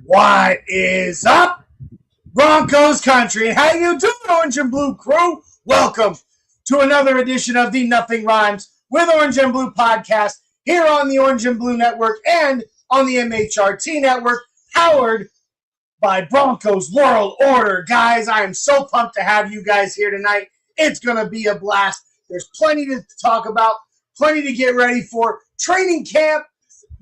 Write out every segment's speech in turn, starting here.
What is up, Broncos Country? How you doing, Orange and Blue crew? Welcome to another edition of the Nothing Rhymes with Orange and Blue podcast here on the Orange and Blue Network and on the MHRT Network, powered by Broncos World Order. Guys, I am so pumped to have you guys here tonight. It's going to be a blast. There's plenty to talk about, plenty to get ready for. Training camp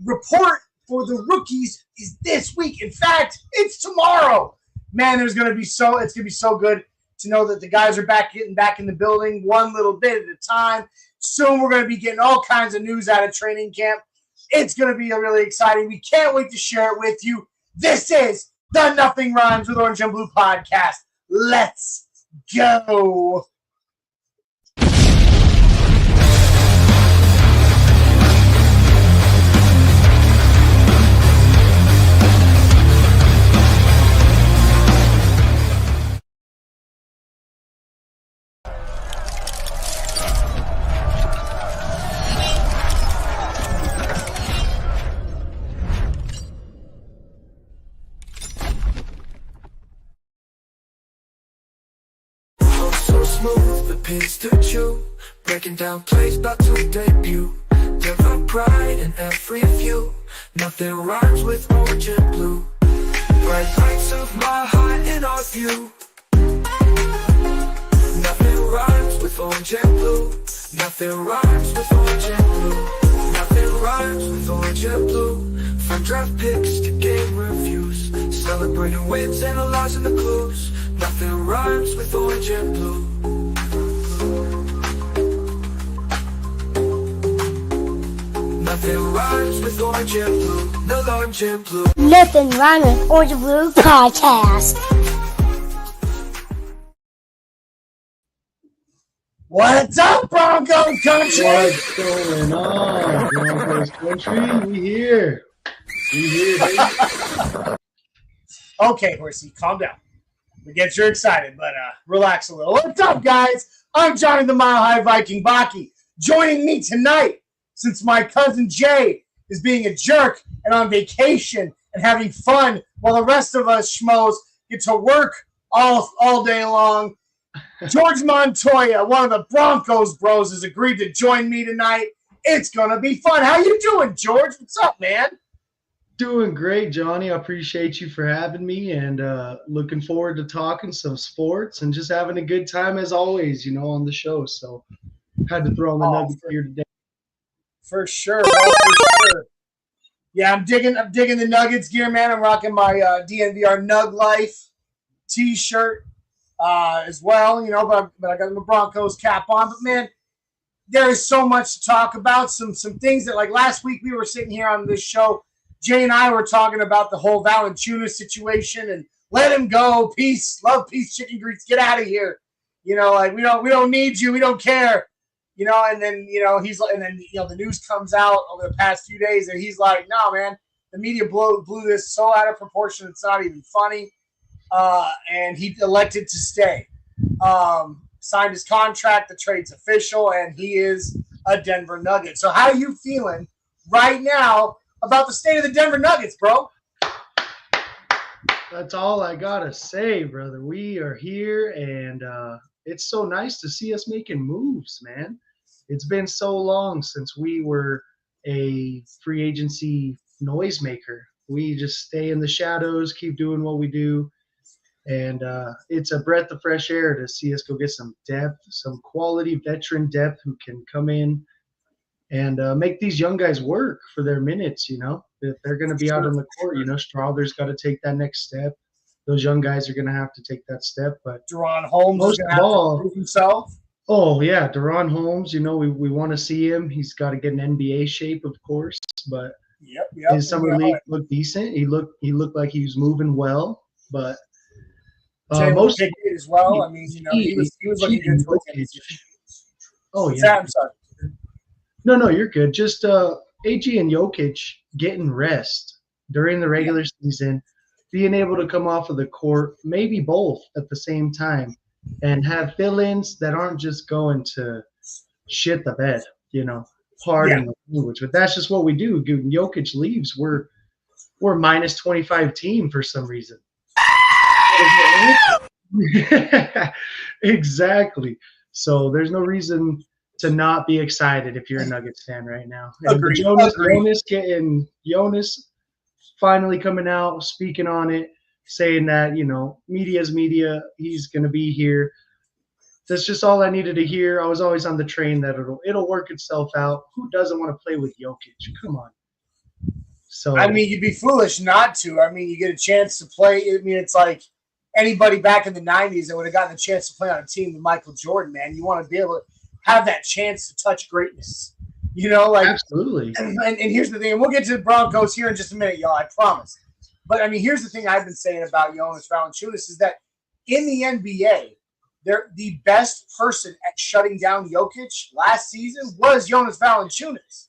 report for the rookies is this week. In fact, it's tomorrow. Man, it's going to be so good to know that the guys are getting back in the building one little bit at a time. Soon we're going to be getting all kinds of news out of training camp. It's going to be really exciting. We can't wait to share it with you. This is the Nothing Rhymes with Orange and Blue podcast. Let's go. Smooth, the pins to chew, breaking down plays about to debut. Never pride in every view. Nothing rhymes with orange and blue. Bright lights of my heart in our view. Nothing rhymes with orange and blue. Nothing rhymes with orange and blue. Nothing rhymes with orange and blue. From draft picks to game reviews, celebrating wins, analyzing the clues. Nothing rhymes with orange and blue. Nothing rhymes with orange and blue. No orange and blue. Nothing rhymes with Orange and Blue podcast. What's up, Broncos Country? What's going on, Broncos Country? We here, baby. Okay, Horsey, calm down. We get you excited, but relax a little. What's up, guys? I'm Johnny the Mile High Viking Baki. Joining me tonight, since my cousin Jay is being a jerk and on vacation and having fun while the rest of us schmoes get to work all day long, George Montoya, one of the Broncos Bros, has agreed to join me tonight. It's going to be fun. How you doing, George? What's up, man? Doing great, Johnny. I appreciate you for having me, and looking forward to talking some sports and just having a good time as always, on the show. So had to throw on the nuggets here today. For sure, bro, for sure. Yeah, I'm digging the Nuggets gear, man. I'm rocking my DNVR Nug Life T-shirt as well, but I got my Broncos cap on. But man, there is so much to talk about. Some things that, like last week, we were sitting here on this show. Jay and I were talking about the whole Valanciunas situation and let him go. Peace, love, peace, chicken grease. Get out of here. We don't need you. We don't care. And then the news comes out over the past few days, and he's like, "No, man, the media blew this so out of proportion, it's not even funny." And he elected to stay. Signed his contract. The trade's official, and he is a Denver Nugget. So, how are you feeling right now about the state of the Denver Nuggets, bro? That's all I gotta say, brother. We are here, and it's so nice to see us making moves, man. It's been so long since we were a free agency noisemaker. We just stay in the shadows, keep doing what we do, and it's a breath of fresh air to see us go get some depth, some quality veteran depth who can come in and make these young guys work for their minutes, If they're going to be out on the court, Strawber's got to take that next step. Those young guys are going to have to take that step. But Deron Holmes is going to have to prove himself. Oh, yeah, Deron Holmes, we want to see him. He's got to get an NBA shape, of course. But yep, his summer league looked decent. He looked like he was moving well. But most as well. I mean, he was looking good towards the end. Oh, yeah. I'm sorry. No, you're good. Just AG and Jokic getting rest during the regular season, being able to come off of the court, maybe both at the same time, and have fill-ins that aren't just going to shit the bed, pardon the language. But that's just what we do. Jokic leaves, we're we're minus 25 team for some reason. Exactly. So there's no reason to not be excited if you're a Nuggets fan right now. And Agreed. Jonas finally coming out, speaking on it, saying that, media's media, he's going to be here. That's just all I needed to hear. I was always on the train that it'll work itself out. Who doesn't want to play with Jokic? Come on. So I mean, you'd be foolish not to. I mean, you get a chance to play. I mean, it's like anybody back in the 90s that would have gotten a chance to play on a team with Michael Jordan, man. You want to be able to have that chance to touch greatness. Absolutely. And here's the thing, and we'll get to the Broncos here in just a minute, y'all, I promise. But, I mean, here's the thing I've been saying about Jonas Valanciunas is that in the NBA, the best person at shutting down Jokic last season was Jonas Valanciunas.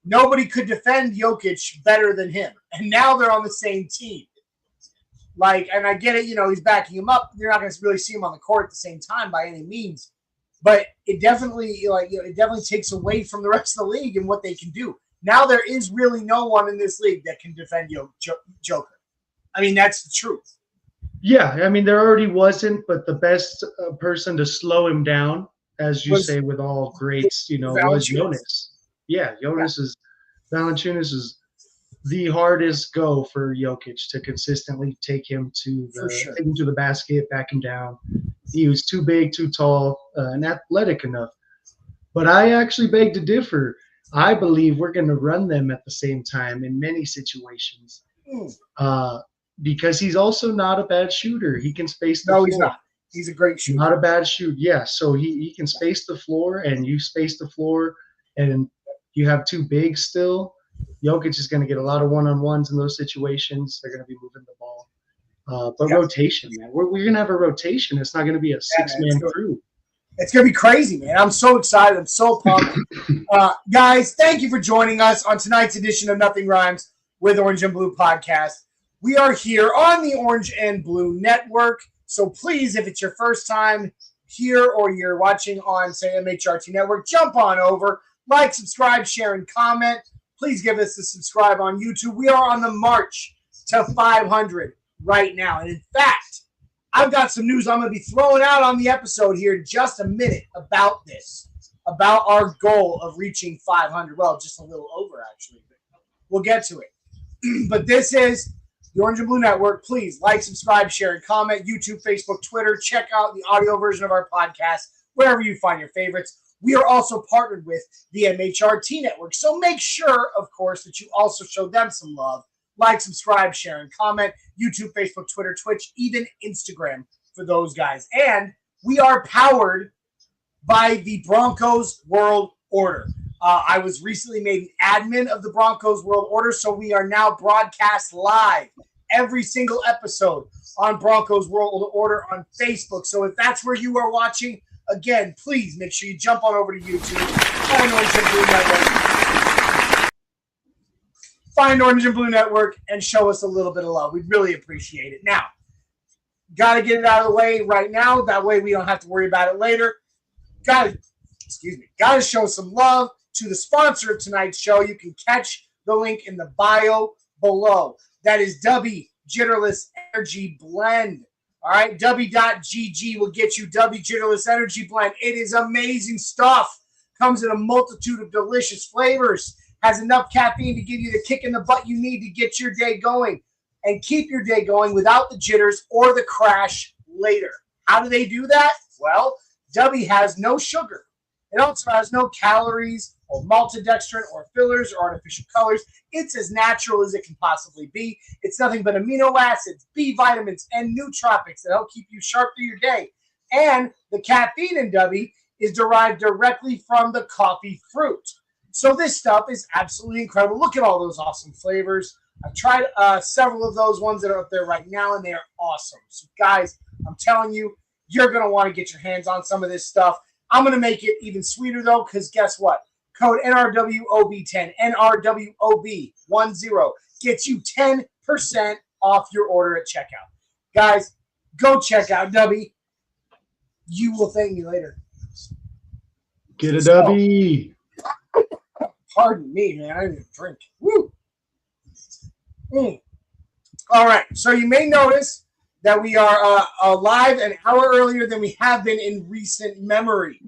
Nobody could defend Jokic better than him. And now they're on the same team. And I get it, he's backing him up. You're not going to really see him on the court at the same time by any means. But it definitely, it definitely takes away from the rest of the league and what they can do. Now there is really no one in this league that can defend Joker. I mean, that's the truth. Yeah, I mean, there already wasn't, but the best person to slow him down, as you say, with all greats, was Jonas. Yeah, Valanciunas is the hardest go for Jokic to consistently take him to the basket, back him down. He was too big, too tall, and athletic enough. But I actually beg to differ. I believe we're going to run them at the same time in many situations. Because he's also not a bad shooter. He can space the floor. No, he's not. He's a great shooter. Not a bad shooter. Yeah, so he can space the floor, and you space the floor, and you have two bigs still. Jokic is going to get a lot of one-on-ones in those situations. They're going to be moving the ball. But rotation, man. We're going to have a rotation. It's not going to be a six-man crew. It's going to be crazy, man. I'm so excited. I'm so pumped. Guys, thank you for joining us on tonight's edition of Nothing Rhymes with Orange and Blue Podcast. We are here on the Orange and Blue Network. So please, if it's your first time here or you're watching on, say, MHRT Network, jump on over, like, subscribe, share, and comment. Please give us a subscribe on YouTube. We are on the march to 500 right now. And in fact, I've got some news I'm going to be throwing out on the episode here in just a minute about this, about our goal of reaching 500. Well, just a little over, actually. But we'll get to it. But this is the Orange and Blue Network. Please like, subscribe, share, and comment. YouTube, Facebook, Twitter. Check out the audio version of our podcast wherever you find your favorites. We are also partnered with the MHRT Network. So make sure, of course, that you also show them some love. Like, subscribe, share, and comment. YouTube, Facebook, Twitter, Twitch, even Instagram for those guys. And we are powered by the Broncos World Order. I was recently made an admin of the Broncos World Order, so we are now broadcast live every single episode on Broncos World Order on Facebook. So if that's where you are watching, again, please make sure you jump on over to YouTube. Find Orange and Blue Network and show us a little bit of love. We'd really appreciate it. Now, got to get it out of the way right now. That way we don't have to worry about it later. Got to show some love to the sponsor of tonight's show. You can catch the link in the bio below. That is W Jitterless Energy Blend. All right, W.GG will get you W Jitterless Energy Blend. It is amazing stuff. Comes in a multitude of delicious flavors. Has enough caffeine to give you the kick in the butt you need to get your day going and keep your day going without the jitters or the crash later. How do they do that? Well, W has no sugar. It also has no calories or maltodextrin or fillers or artificial colors. It's as natural as it can possibly be. It's nothing but amino acids, B vitamins, and nootropics that help keep you sharp through your day. And the caffeine in W is derived directly from the coffee fruit. So this stuff is absolutely incredible. Look at all those awesome flavors. I've tried several of those ones that are up there right now, and they are awesome. So guys, I'm telling you, you're going to want to get your hands on some of this stuff. I'm going to make it even sweeter, though, because guess what? Code NRWOB10, NRWOB10, gets you 10% off your order at checkout. Guys, go check out W. You will thank me later. Get a W. Pardon me, man. I didn't drink. Woo. All right. So you may notice that we are live an hour earlier than we have been in recent memory.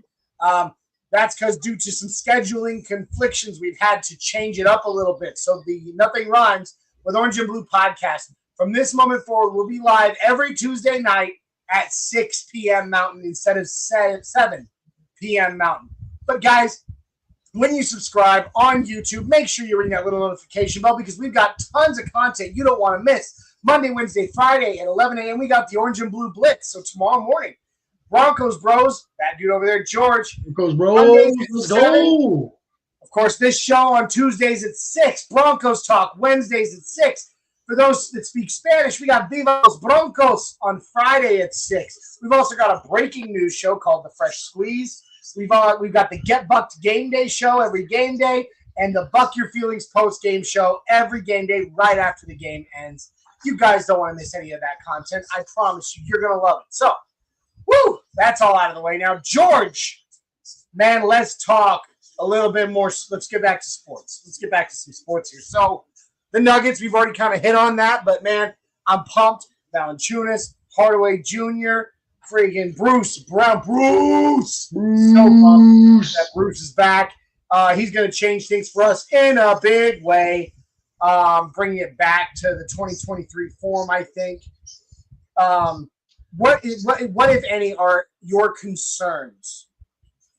That's because due to some scheduling conflictions, we've had to change it up a little bit. So the Nothing Rhymes with Orange and Blue podcast from this moment forward will be live every Tuesday night at 6 p.m. Mountain instead of 7 p.m. Mountain. But guys, when you subscribe on YouTube, make sure you ring that little notification bell because we've got tons of content you don't want to miss. Monday, Wednesday, Friday at 11 a.m. we got the Orange and Blue Blitz. So tomorrow morning, Broncos Bros, that dude over there, George. Broncos Bros, let's go. Of course, this show on Tuesdays at 6. Broncos Talk Wednesdays at 6. For those that speak Spanish, we got Viva los Broncos on Friday at 6. We've also got a breaking news show called The Fresh Squeeze. We've got the Get Bucked Game Day show every game day and the Buck Your Feelings post-game show every game day right after the game ends. You guys don't want to miss any of that content. I promise you, you're going to love it. So, woo, that's all out of the way. Now, George, man, let's talk a little bit more. Let's get back to sports. Let's get back to some sports here. So, the Nuggets, we've already kind of hit on that, but, man, I'm pumped. Valanciunas, Hardaway Jr., friggin' Bruce Brown. Bruce! So pumped that Bruce is back. He's going to change things for us in a big way, bringing it back to the 2023 form, I think. What, if any, are your concerns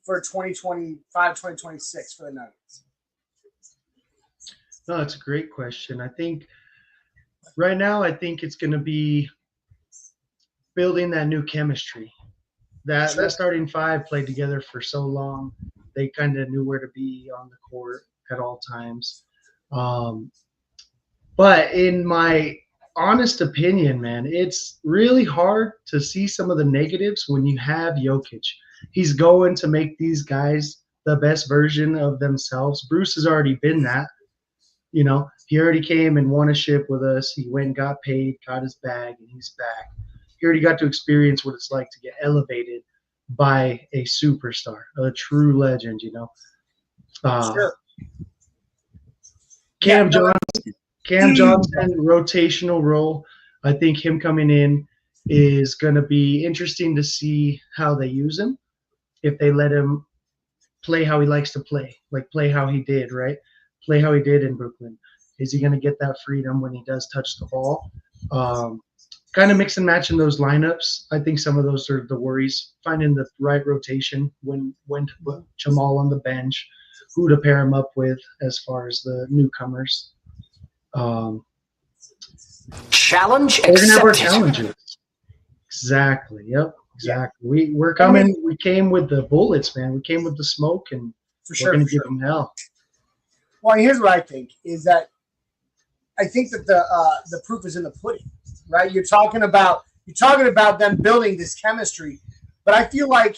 for 2025, 2026 for the Nuggets? No, that's a great question. I think right now, it's going to be building that new chemistry. That starting five played together for so long. They kind of knew where to be on the court at all times. But in my honest opinion, man, it's really hard to see some of the negatives when you have Jokic. He's going to make these guys the best version of themselves. Bruce has already been that. You know, he already came and won a ship with us. He went and got paid, got his bag, and he's back. He already got to experience what it's like to get elevated by a superstar, a true legend, you know. Sure. Cam Johnson, rotational role. I think him coming in is going to be interesting to see how they use him. If they let him play how he likes to play, like play how he did, right? Play how he did in Brooklyn. Is he going to get that freedom when he does touch the ball? Kind of mix and match in those lineups. I think some of those are the worries. Finding the right rotation, when to put Jamal on the bench, who to pair him up with as far as the newcomers. Challenge We're gonna have our accepted. challenges. Exactly. Yep. Exactly. We're coming. We came with the bullets, man. We came with the smoke, and we're gonna give them hell. Well, here's what I think is that I think that the proof is in the pudding, right? You're talking about them building this chemistry, but I feel like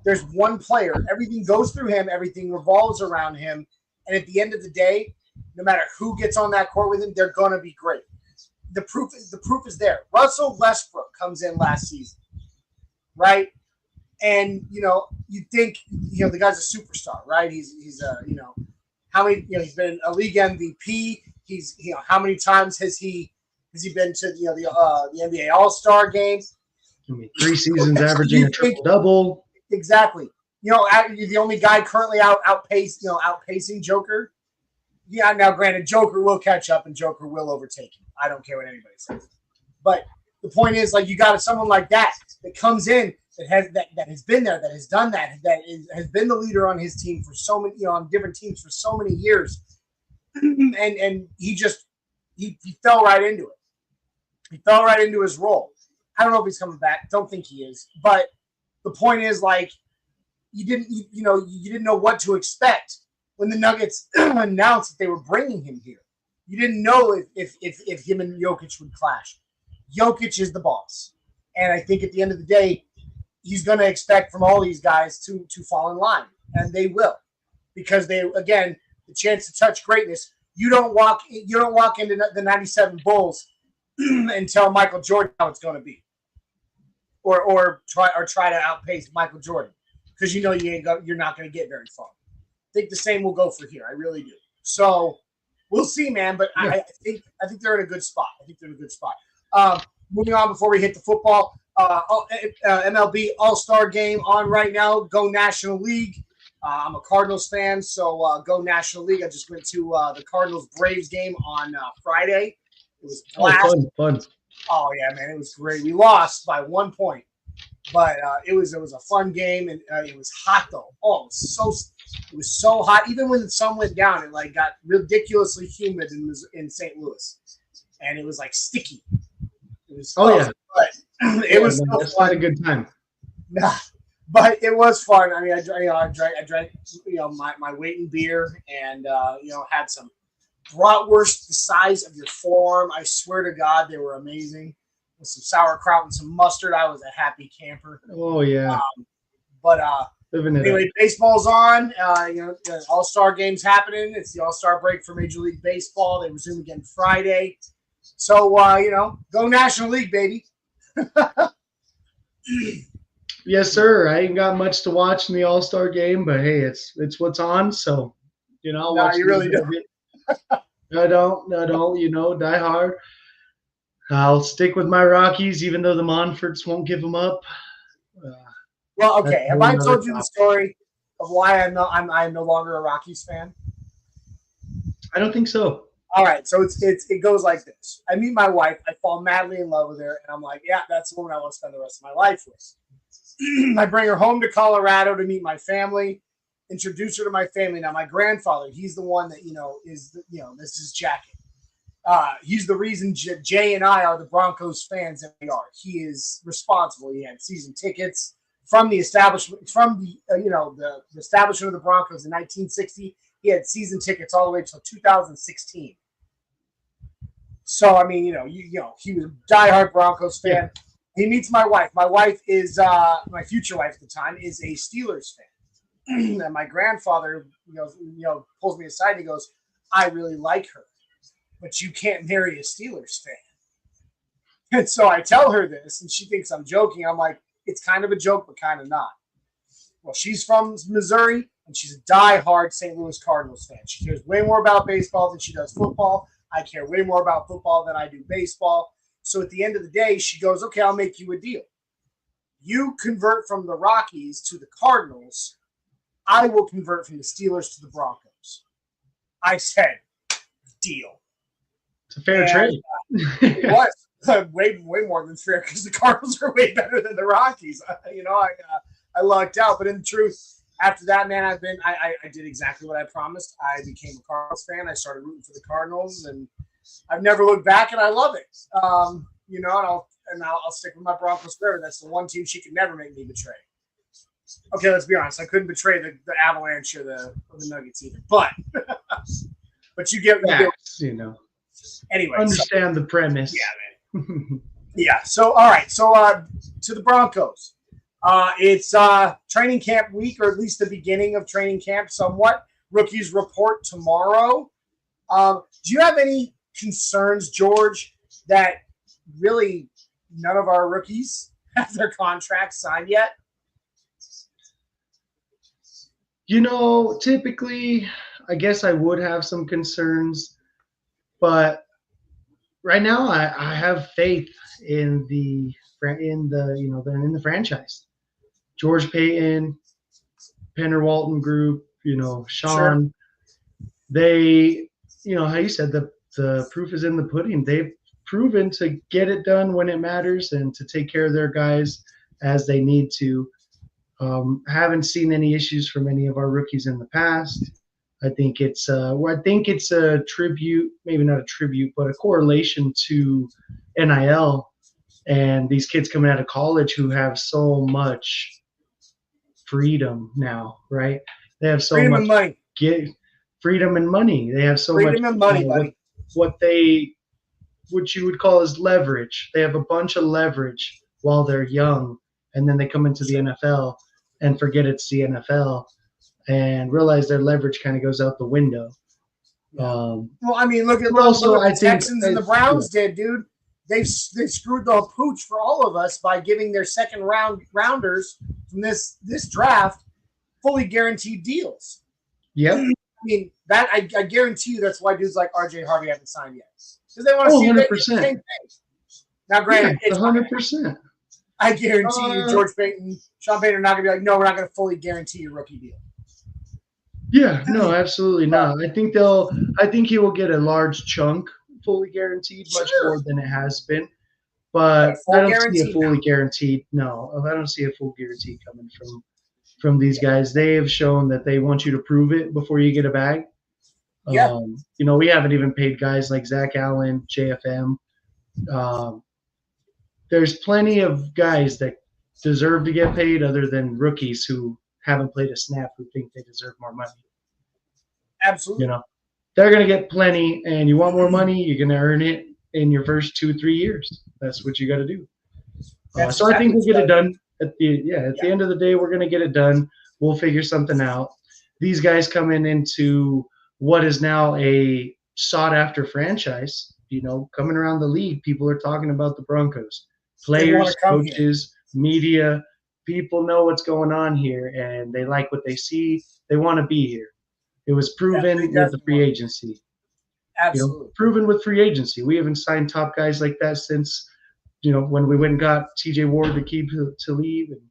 there's one player. Everything goes through him. Everything revolves around him, and at the end of the day, no matter who gets on that court with him, they're gonna be great. The proof is there. Russell Westbrook comes in last season, right? And you think the guy's a superstar, right? He's how many he's been a league MVP. He's how many times has he been to the NBA All-Star game? 3 seasons averaging a triple-double. Exactly. The only guy currently outpacing Joker. Yeah, now granted, Joker will catch up and Joker will overtake him. I don't care what anybody says. But the point is, like, you got someone like that comes in that has been there, that has done that has been the leader on his team for so many, on different teams for so many years, and he fell right into it. He fell right into his role. I don't know if he's coming back. Don't think he is. But the point is, like, you didn't know what to expect when the Nuggets announced that they were bringing him here. You didn't know if him and Jokic would clash. Jokic is the boss. And I think at the end of the day, he's going to expect from all these guys to fall in line. And they will. Because the chance to touch greatness, you don't walk into the 97 Bulls and tell Michael Jordan how it's going to be. Or try to outpace Michael Jordan. Because you're not going to get very far. I think the same will go for here. I really do. So we'll see, man. But Yeah. I think they're in a good spot. Moving on before we hit the football, MLB All-Star Game on right now. Go National League. I'm a Cardinals fan, so go National League. I just went to the Cardinals-Braves game on Friday. It was a blast. Fun. Oh yeah, man, it was great. We lost by 1 point, but it was a fun game, and it was hot though. Oh, it was so hot. Even when the sun went down, it like got ridiculously humid in St. Louis, and it was like sticky. It was but it was so that's fun. not a good time. Nah, but it was fun. I mean, I drank my weight in beer, and had some bratwurst the size of your forearm. I swear to God, they were amazing. With some sauerkraut and some mustard, I was a happy camper. Oh yeah. Anyway, baseball's on. The All-Star game's happening. It's the All-Star break for Major League Baseball. They resume again Friday. So go National League, baby. Yes, sir. I ain't got much to watch in the All-Star game, but hey, it's what's on. So I'll watch. You really don't. I don't. Die hard. I'll stick with my Rockies, even though the Monforts won't give them up. Well, okay. Have I told you the story of why I'm no longer a Rockies fan? I don't think so. All right, so it goes like this. I meet my wife. I fall madly in love with her, and I'm like, yeah, that's the woman I want to spend the rest of my life with. I bring her home to Colorado to meet my family, introduce her to my family. Now, my grandfather, he's the one that this is jacket. He's the reason Jay and I are the Broncos fans that we are. He is responsible. He had season tickets from the establishment, the establishment of the Broncos in 1960. He had season tickets all the way until 2016. So I mean, he was a diehard Broncos fan. Yeah. He meets my wife. My wife is my future wife at the time is a Steelers fan, and my grandfather, pulls me aside and he goes, "I really like her, but you can't marry a Steelers fan." And so I tell her this, and she thinks I'm joking. I'm like, it's kind of a joke, but kind of not. Well, she's from Missouri, and she's a diehard St. Louis Cardinals fan. She cares way more about baseball than she does football. I care way more about football than I do baseball. So at the end of the day, she goes, okay, I'll make you a deal. You convert from the Rockies to the Cardinals. I will convert from the Steelers to the Broncos. I said, deal. It's a fair trade. It was way more than fair because the Cardinals are way better than the Rockies. I lucked out. But in truth, after that, man, I did exactly what I promised. I became a Cardinals fan. I started rooting for the Cardinals, and I've never looked back, and I love it. And I'll stick with my Broncos forever. That's the one team she could never make me betray. Okay, let's be honest. I couldn't betray the Avalanche or the Nuggets either. But you get Anyway, understand the premise. Yeah, man. Yeah. So all right. So to the Broncos. It's training camp week, or at least the beginning of training camp somewhat. Rookies report tomorrow. Do you have any concerns, George, that really none of our rookies have their contracts signed yet? Typically, I guess I would have some concerns, but right now I have faith in the franchise. George Payton, Penner Walton Group, Sean. Sure. They, how you said, the proof is in the pudding. They've proven to get it done when it matters and to take care of their guys as they need to. Haven't seen any issues from any of our rookies in the past. I think it's a tribute, maybe not a tribute, but a correlation to NIL and these kids coming out of college who have so much freedom now, right? They have so freedom much and money. Freedom and money. They have so freedom much and money, buddy. What you would call as leverage. They have a bunch of leverage while they're young, and then they come into the NFL and forget it's the NFL and realize their leverage kind of goes out the window. Well, I mean, look at the Texans and the Browns did, dude. They screwed the pooch for all of us by giving their second rounders from this draft fully guaranteed deals. Yep. mean, that I guarantee you that's why dudes like RJ Harvey haven't signed yet. Because they want to see 100%. the same thing. Now, granted, it's 100%. I guarantee you, George Payton, Sean Payton are not going to be like, no, we're not going to fully guarantee your rookie deal. Yeah, no, absolutely not. I think he will get a large chunk fully guaranteed, much more than it has been. But I don't see a fully guaranteed. No, I don't see a full guarantee coming from these guys. They have shown that they want you to prove it before you get a bag. Yeah. We haven't even paid guys like Zach Allen, JFM. There's plenty of guys that deserve to get paid other than rookies who haven't played a snap who think they deserve more money. Absolutely. They're going to get plenty, and you want more money, you're going to earn it in your first 2-3 years. That's what you got to do. So I think we'll get it done at the end of the day. We're going to get it done. We'll figure something out. These guys coming into what is now a sought-after franchise. Coming around the league, people are talking about the Broncos. Players, coaches, media, people know what's going on here, and they like what they see. They want to be here. It was proven with the free agency. Absolutely. Proven with free agency. We haven't signed top guys like that since, when we went and got TJ Ward to leave. And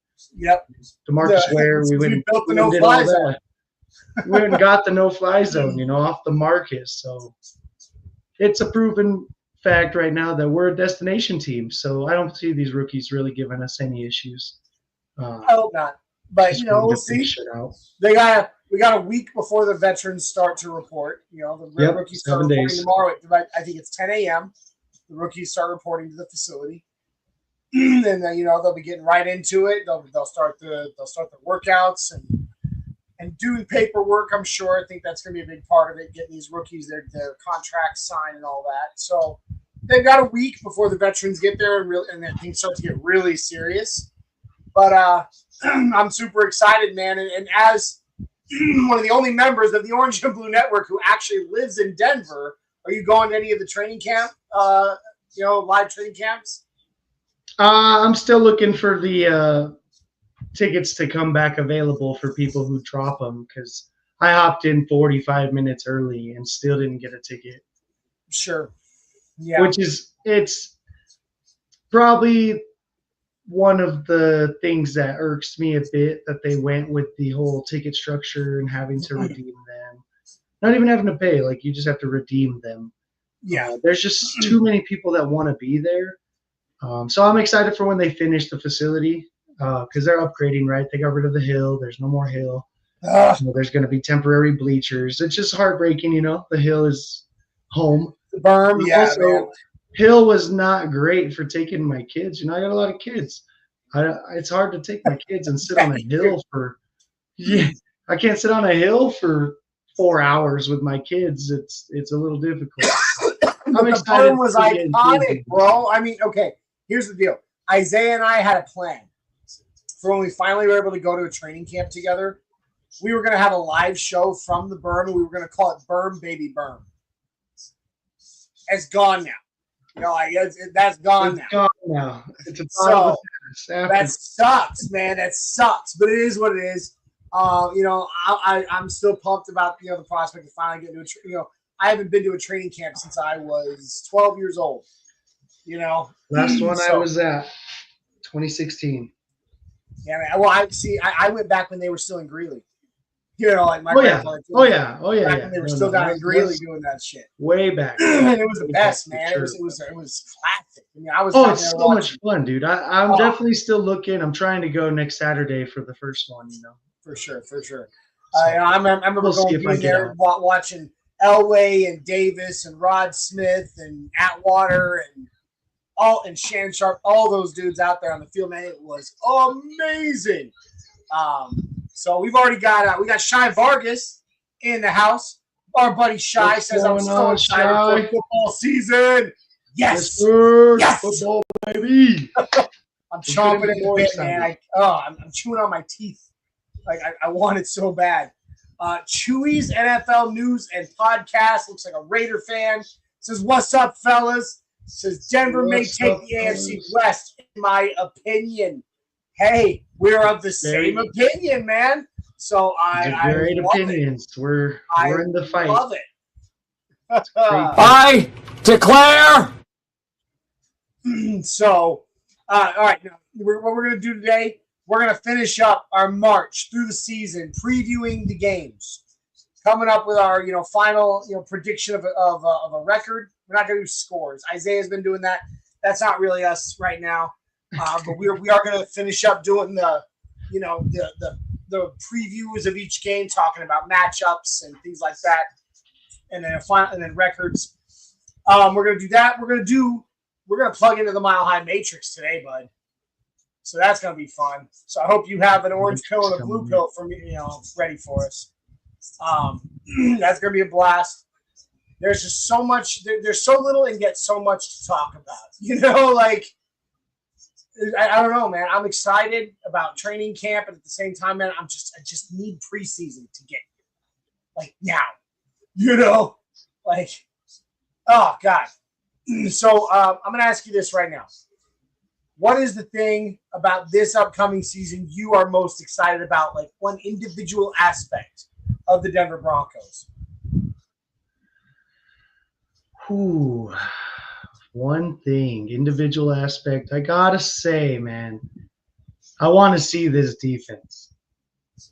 DeMarcus Ware. We went built the no-fly zone. We went and got the no-fly zone, off the Marcus. So it's a proven fact right now that we're a destination team. So I don't see these rookies really giving us any issues. I hope not. But, we'll see. We got a week before the veterans start to report. The rookies start reporting tomorrow. I think it's 10 a.m. The rookies start reporting to the facility, and then they'll be getting right into it. They'll start the workouts and doing paperwork. I'm sure. I think that's going to be a big part of it. Getting these rookies their contracts signed and all that. So they've got a week before the veterans get there and then things start to get really serious. But I'm super excited, man. And as one of the only members of the Orange and Blue Network who actually lives in Denver, are you going to any of the training camp, live training camps? I'm still looking for the tickets to come back available for people who drop them, because I hopped in 45 minutes early and still didn't get a ticket. Sure. Yeah. It's probably one of the things that irks me a bit, that they went with the whole ticket structure and having to redeem them. Not even having to pay, like you just have to redeem them. Yeah. There's just too many people that want to be there. So I'm excited for when they finish the facility, because they're upgrading, right? They got rid of the hill. There's no more hill. There's going to be temporary bleachers. It's just heartbreaking, The hill is home. The berm, yeah. Also, hill was not great for taking my kids. I got a lot of kids. It's hard to take my kids and sit on a hill for I can't sit on a hill for 4 hours with my kids. It's a little difficult. The berm was iconic, bro. I mean, okay, here's the deal. Isaiah and I had a plan for when we finally were able to go to a training camp together. We were going to have a live show from the berm, and we were going to call it Berm Baby Berm. It's gone now. That's gone now. It's gone now. It's that sucks, man. That sucks. But it is what it is. I'm still pumped about the prospect of finally getting to I haven't been to a training camp since I was 12 years old. Last one I was at, 2016. Yeah, man. Well, I went back when they were still in Greeley. Like my grandfather. Oh yeah. When they were still down in Greeley doing that shit. Way back. And it was the best, man. Sure. It was classic. I mean, I was. It's so much fun, dude. I'm definitely still looking. I'm trying to go next Saturday for the first one. For sure. So, I remember being there watching Elway and Davis and Rod Smith and Atwater and Shannon Sharp, all those dudes out there on the field, man. It was amazing. So we've already got we got Shy Vargas in the house. Our buddy Shy says, "I'm so excited for football season." Yes, yes, football baby. I'm chomping at the bit, man. I'm chewing on my teeth. Like I want it so bad. Chewy's NFL News and Podcast looks like a Raider fan. Says, "What's up, fellas?" Says Denver may take the AFC West, in my opinion. Hey, we're of the same opinion, man. So These are I great love opinions. We're in the fight. Love it. I declare. So, all right. Now, what we're going to do today, we're going to finish up our march through the season, previewing the games, coming up with our final prediction of a record. We're not going to do scores. Isaiah's been doing that. That's not really us right now, but we are going to finish up doing the previews of each game, talking about matchups and things like that, and then records. We're going to do that. We're going to plug into the Mile High Matrix today, bud. So that's going to be fun. So I hope you have an orange pill and a blue pill for me, ready for us. That's going to be a blast. There's just so much. There's so little and yet so much to talk about. I don't know, man. I'm excited about training camp, and at the same time, man, I just need preseason to get now. Oh God. So I'm going to ask you this right now. What is the thing about this upcoming season you are most excited about? Like one individual aspect of the Denver Broncos. Ooh, one thing, individual aspect. I gotta say, man, I want to see this defense.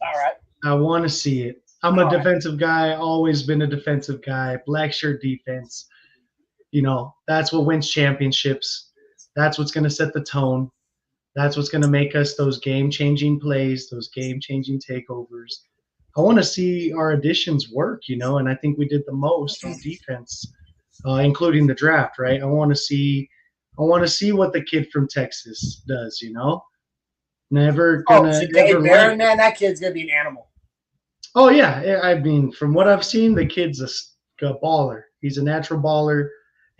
All right. I want to see it. I'm a defensive guy, always been a defensive guy, black shirt defense. That's what wins championships. That's what's going to set the tone. That's what's going to make us those game-changing plays, those game-changing takeovers. I want to see our additions work, and I think we did the most on defense, including the draft, right? I want to see what the kid from Texas does, Never gonna Dave Barron, man, that kid's going to be an animal. Oh, yeah. I mean, from what I've seen, the kid's a baller. He's a natural baller.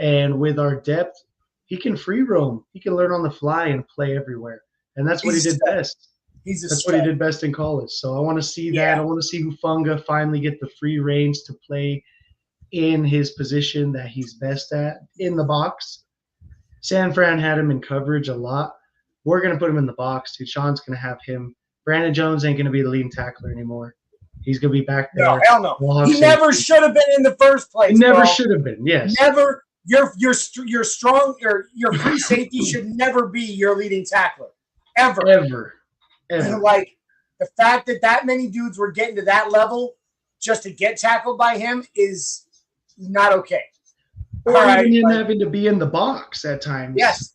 And with our depth, he can free roam. He can learn on the fly and play everywhere. And that's what he did best. That's what he did best in college. So I want to see that. I want to see Hufanga finally get the free range to play in his position that he's best at, in the box. San Fran had him in coverage a lot. We're going to put him in the box, dude. Sean's going to have him. Brandon Jones ain't going to be the leading tackler anymore. He's going to be back there. No, hell no. He never should have been in the first place. He never should have been, yes. Never. Your strong or your free safety should never be your leading tackler. Ever. Like the fact that many dudes were getting to that level just to get tackled by him is not okay. Or even him having to be in the box at times. Yes.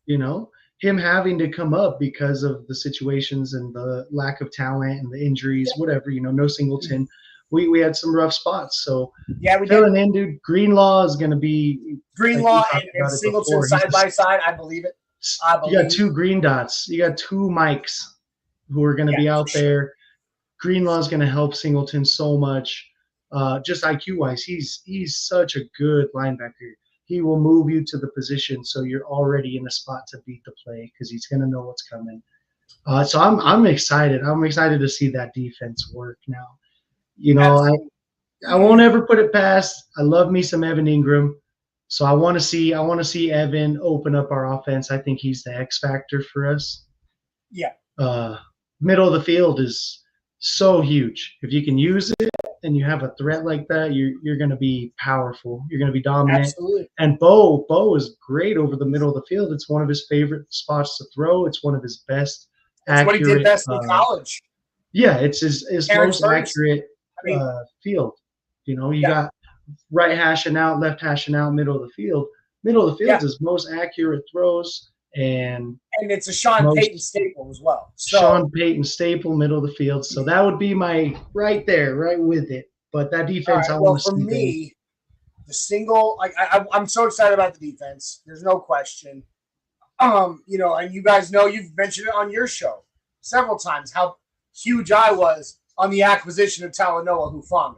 Him having to come up because of the situations and the lack of talent and the injuries, whatever, no Singleton. We had some rough spots. So we filling in, dude, Greenlaw is going to be Greenlaw and Singleton side by side. I believe it. You got two green dots. You got two Mikes who are going to be out there. Greenlaw is going to help Singleton so much. Just IQ wise, he's such a good linebacker. He will move you to the position so you're already in a spot to beat the play because he's going to know what's coming. So I'm excited. I'm excited to see that defense work now. I won't ever put it past. I love me some Evan Ingram. So I want to see Evan open up our offense. I think he's the X factor for us. Yeah. Middle of the field is so huge. If you can use it and you have a threat like that, you're going to be powerful. You're going to be dominant. Absolutely. And Bo is great over the middle of the field. It's one of his favorite spots to throw. It's one of his best. That's what he did best in college. Yeah, it's his most accurate field. You got right hashing out, left hashing out, middle of the field. Middle of the field is most accurate throws, and it's a Sean Payton staple as well. So, Sean Payton staple, middle of the field. So that would be my right there, right with it. But that defense, I want to see. For me, the single, I'm so excited about the defense. There's no question. And you guys know you've mentioned it on your show several times how huge I was on the acquisition of Talanoa Hufanga.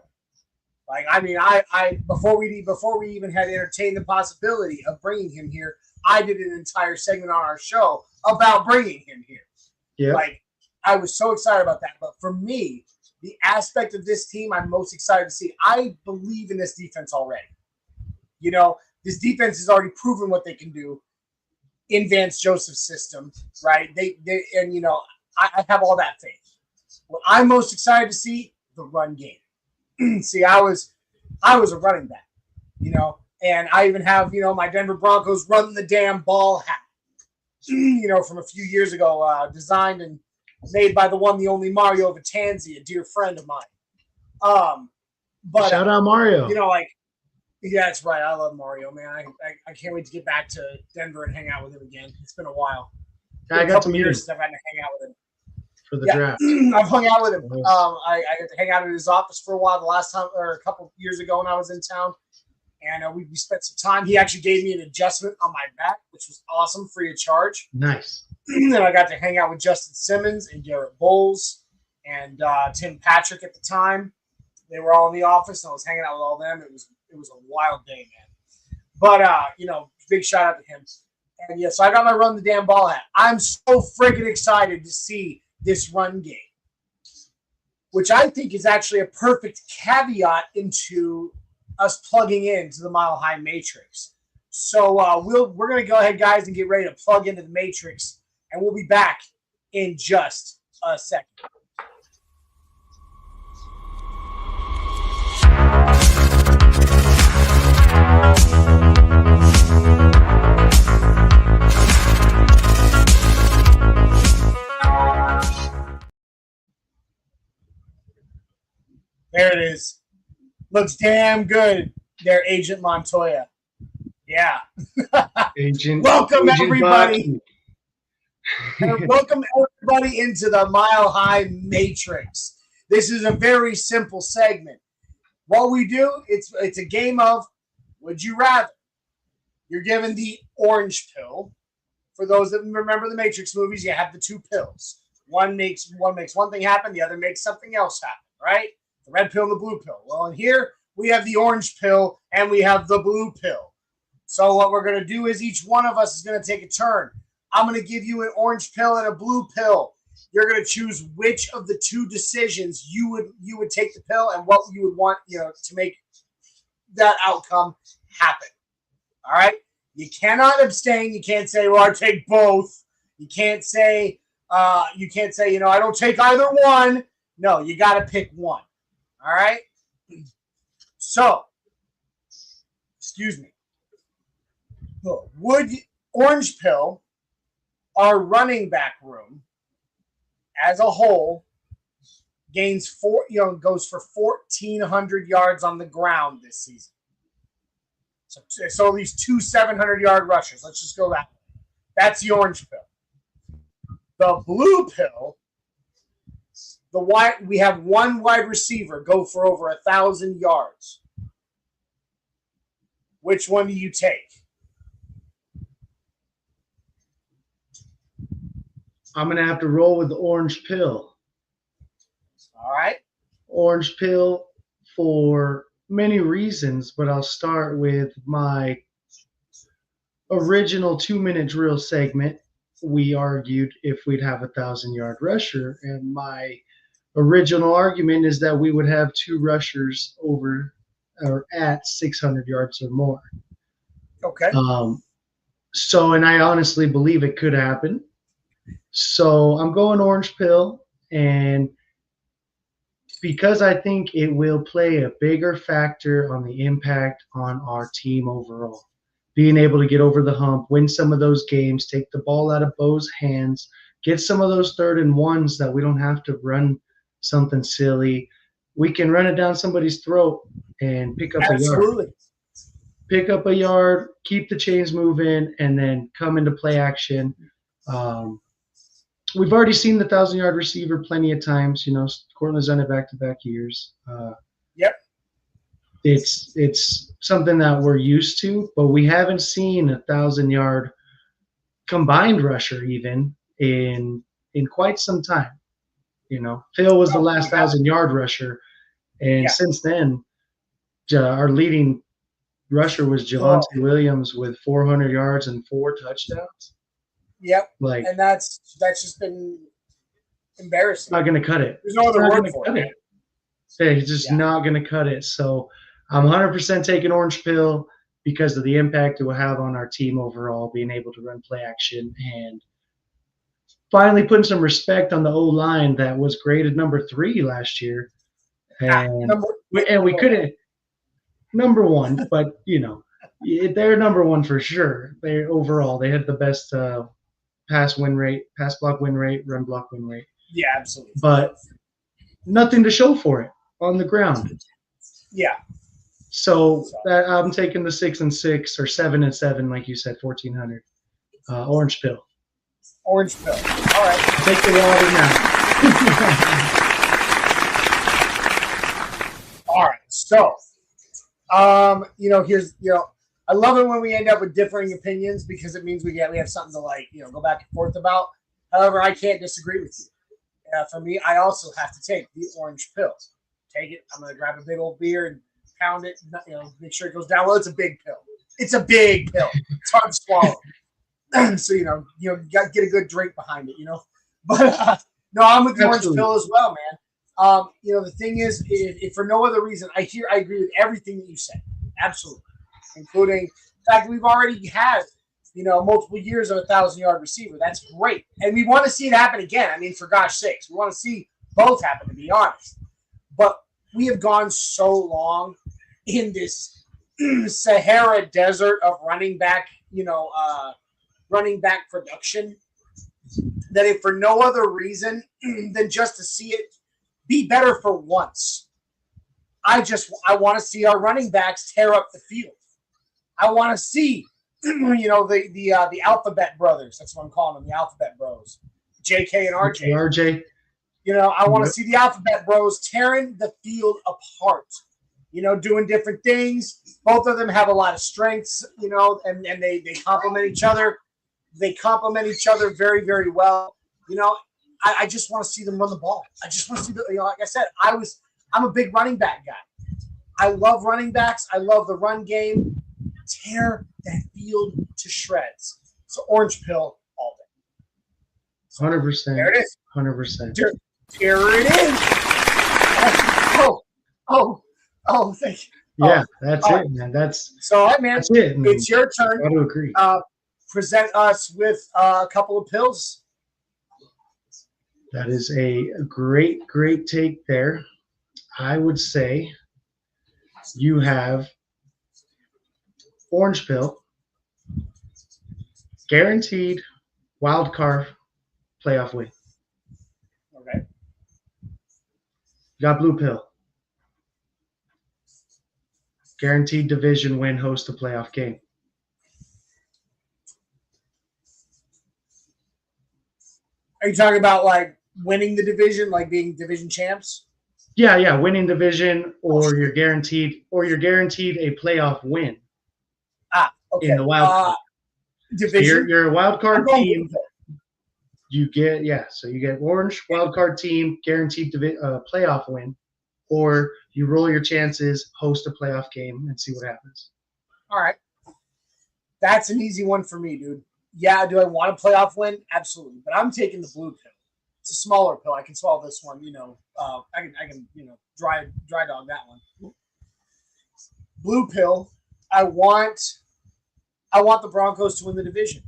I before we even had entertained the possibility of bringing him here, I did an entire segment on our show about bringing him here. Yeah. I was so excited about that. But for me, the aspect of this team I'm most excited to see, I believe in this defense already. This defense has already proven what they can do in Vance Joseph's system, right? I have all that faith. what I'm most excited to see, the run game. See, I was a running back, and I even have, my Denver Broncos run the damn ball hat, from a few years ago, designed and made by the one, the only Mario Vitanzi, a dear friend of mine. But shout out Mario. Yeah, that's right. I love Mario, man. I can't wait to get back to Denver and hang out with him again. It's been a while. I got to meet him since I've gotten to hang out with him for the draft. I've hung out with him. I got to hang out at his office for a while the last time, or a couple years ago when I was in town, and we spent some time. He actually gave me an adjustment on my back, which was awesome, free of charge. Nice. And I got to hang out with Justin Simmons and Garrett Bowles and Tim Patrick at the time. They were all in the office, and I was hanging out with all them. It was a wild day, man. But big shout out to him. And yeah, so I got my run the damn ball hat. I'm so freaking excited to see this run game, which I think is actually a perfect caveat into us plugging into the Mile High Matrix. So we're gonna go ahead, guys, and get ready to plug into the Matrix, and we'll be back in just a second. There it is. Looks damn good there, Agent Montoya. Yeah. Welcome, everybody. And welcome, everybody, into the Mile High Matrix. This is a very simple segment. What we do, it's a game of Would You Rather. You're given the orange pill. For those that remember the Matrix movies, you have the two pills. One makes one thing happen, the other makes something else happen, right? The red pill and the blue pill. Well, in here, we have the orange pill and we have the blue pill. So what we're going to do is each one of us is going to take a turn. I'm going to give you an orange pill and a blue pill. You're going to choose which of the two decisions you would take the pill and what you would want, to make that outcome happen. All right? You cannot abstain. You can't say, well, I take both. You can't say, I don't take either one. No, you got to pick one. All right? So, excuse me. Would orange pill, our running back room as a whole goes for 1,400 yards on the ground this season. So at least 2 700-yard rushers. Let's just go that way. That's the orange pill. The blue pill, we have one wide receiver go for over 1,000 yards. Which one do you take? I'm going to have to roll with the orange pill. All right. Orange pill for many reasons, but I'll start with my original 2-minute drill segment. We argued if we'd have 1,000-yard rusher, and my original argument is that we would have 2 rushers over or at 600 yards or more. Okay. And I honestly believe it could happen. So I'm going orange pill, and because I think it will play a bigger factor on the impact on our team overall. Being able to get over the hump, win some of those games, take the ball out of Bo's hands, get some of those 3rd and 1s that we don't have to run something silly. We can run it down somebody's throat and pick up a yard. Pick up a yard, keep the chains moving, and then come into play action. We've already seen the 1,000-yard receiver plenty of times. Cortland's done it back-to-back years. Yep. It's something that we're used to, but we haven't seen a 1,000-yard combined rusher even in quite some time. Phil was the last 1,000-yard rusher, and since then, our leading rusher was Javonte Williams with 400 yards and 4 touchdowns. Yep. And that's just been embarrassing. Not going to cut it. There's no other word for it. Yeah, he's just not going to cut it. So I'm 100% taking orange pill because of the impact it will have on our team overall, being able to run play action and finally putting some respect on the O-line that was graded number 3 last year. And we couldn't number 1, but they're number 1 for sure. They overall they had the best pass block win rate, run block win rate. Yeah, absolutely. But nothing to show for it on the ground. Yeah. So that I'm taking the 6-6 or 7-7, like you said, 1400. Orange pill. Orange pill. All right. Take the water now. All right. So, here's I love it when we end up with differing opinions because it means we have something to go back and forth about. However, I can't disagree with you. For me, I also have to take the orange pill. Take it. I'm gonna grab a big old beer and pound it. Make sure it goes down. Well, it's a big pill. It's a big pill. It's hard to swallow. So you got to get a good drink behind it. But no, I'm with the orange pill as well, man. The thing is, if for no other reason, I agree with everything that you said. Absolutely. Including the fact that we've already had, multiple years of a 1,000-yard receiver. That's great. And we want to see it happen again. I mean, for gosh sakes, we want to see both happen, to be honest. But we have gone so long in this Sahara desert of running back production that if for no other reason than just to see it be better for once, I want to see our running backs tear up the field. I want to see, the Alphabet Brothers. That's what I'm calling them, the Alphabet Bros. JK and RJ. RJ. I want to see the Alphabet Bros tearing the field apart. Doing different things. Both of them have a lot of strengths, and they complement each other. They complement each other very, very well. I just want to see them run the ball. I just want to see like I said, I'm a big running back guy. I love running backs. I love the run game. Tear that field to shreds. So orange pill all day. 100%. There it is. 100%. There it is. Oh, thank you. Yeah, that's it, man. So, all right, man. That's it. Man. It's your turn. I do agree. Present us with a couple of pills. That is a great take there. I would say you have orange pill, guaranteed wild card playoff win. Okay. You got blue pill, guaranteed division win, host a playoff game. Are you talking about winning the division, being division champs? Yeah, winning division, or you're guaranteed a playoff win. Okay. In the wild card division. You're a wild card team. You get orange wild card team, guaranteed playoff win, or you roll your chances, host a playoff game, and see what happens. All right, that's an easy one for me, dude. Yeah, do I want a playoff win? Absolutely, but I'm taking the blue pill. It's a smaller pill. I can swallow this one. I can dry dog that one. Blue pill. I want the Broncos to win the division.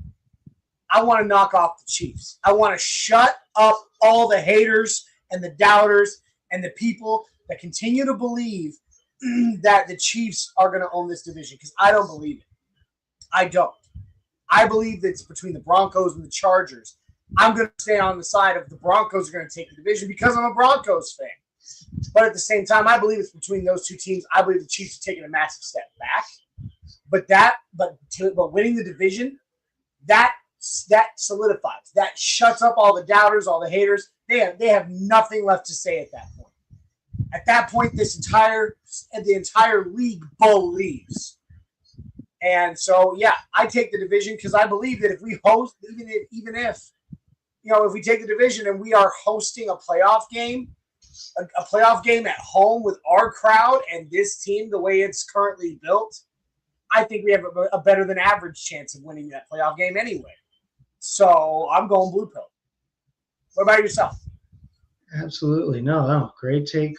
I want to knock off the Chiefs. I want to shut up all the haters and the doubters and the people that continue to believe that the Chiefs are going to own this division because I don't believe it. I don't. I believe that it's between the Broncos and the Chargers. I'm going to stay on the side of the Broncos are going to take the division because I'm a Broncos fan. But at the same time, I believe it's between those two teams. I believe the Chiefs are taking a massive step back. But winning the division, that solidifies. That shuts up all the doubters, all the haters. They have nothing left to say at that point. At that point, the entire league believes. And so, yeah, I take the division because I believe that if we host, even if we take the division and we are hosting a playoff game, a playoff game at home with our crowd and this team, the way it's currently built, I think we have a better than average chance of winning that playoff game anyway. So I'm going blue pill. What about yourself? Absolutely. No. Great take.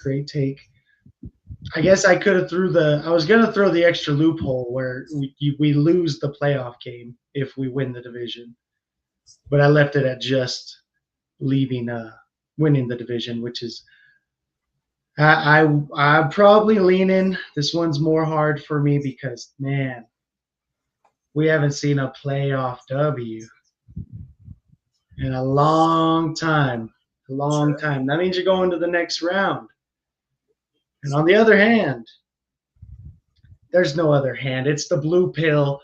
I guess I could have I was going to throw the extra loophole where we lose the playoff game if we win the division. But I left it at just winning the division, which is I'm probably leaning. This one's more hard for me because, man, we haven't seen a playoff W in a long time. A long time. That means you're going to the next round. And on the other hand, there's no other hand. It's the blue pill.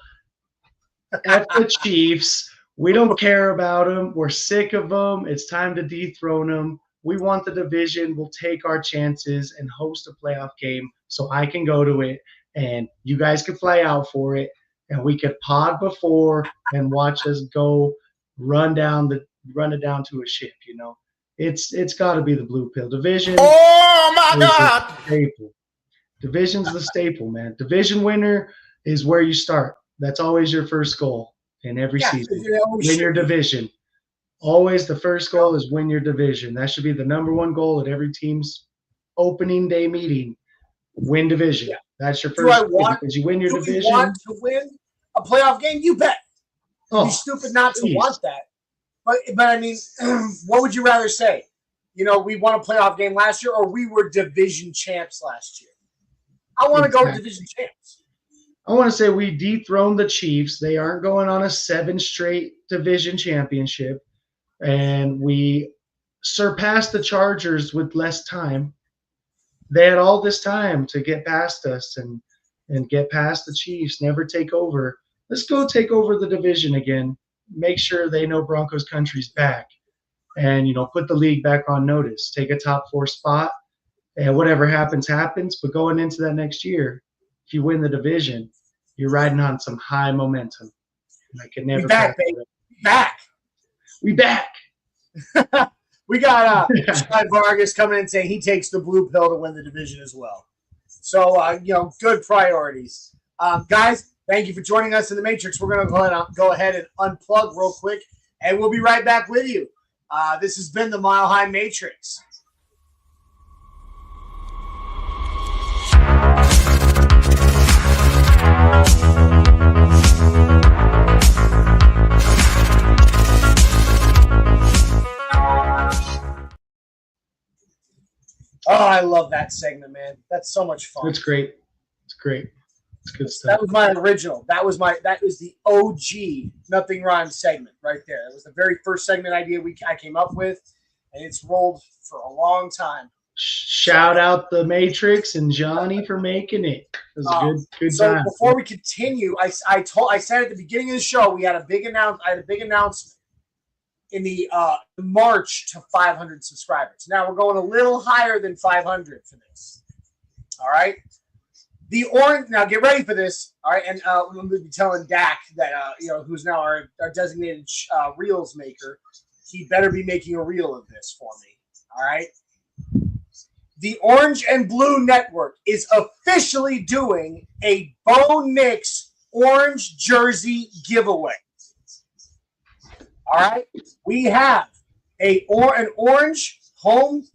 F the Chiefs. We don't care about them. We're sick of them. It's time to dethrone them. We want the division. We'll take our chances and host a playoff game so I can go to it and you guys can fly out for it and we could pod before and watch us go run it down to a ship, you know. It's got to be the blue pill division. Oh my God! Staple. Division's the staple, man. Division winner is where you start. That's always your first goal in every season. Win your division. Always the first goal is win your division. That should be the number one goal at every team's opening day meeting. Win division. Yeah. That's your first goal because you win your division. You want to win a playoff game? You bet. You'd be stupid not to want that. But I mean, what would you rather say? You know, we won a playoff game last year or we were division champs last year? I want to go division champs. I want to say we dethroned the Chiefs. They aren't going on a 7 straight division championship. And we surpassed the Chargers with less time. They had all this time to get past us and get past the Chiefs, never take over. Let's go take over the division again. Make sure they know Broncos Country's back. And, you know, put the league back on notice. Take a top 4 spot. And whatever happens, happens. But going into that next year, if you win the division, you're riding on some high momentum. And I can never we back, baby. Back. We back. We got Sean Vargas coming in saying he takes the blue pill to win the division as well. So, you know, good priorities. Guys, thank you for joining us in the Matrix. We're going to go ahead and unplug real quick, and we'll be right back with you. This has been the Mile High Matrix. Oh, I love that segment, man. That's so much fun. It's great. It's great. It's good stuff. That was my original. That was the OG Nothing Rhymes segment right there. It was the very first segment idea I came up with, and it's rolled for a long time. Shout out the Matrix and Johnny for making it. It was a good time. So before we continue, I said at the beginning of the show we had a big announcement in the March to 500 subscribers. Now we're going a little higher than 500 for this. All right. The orange. Now get ready for this. All right, and I'm going to be telling Dak that you know, who's now our designated reels maker. He better be making a reel of this for me. All right. The Orange and Blue Network is officially doing a Bo Nix orange jersey giveaway. All right, we have an orange home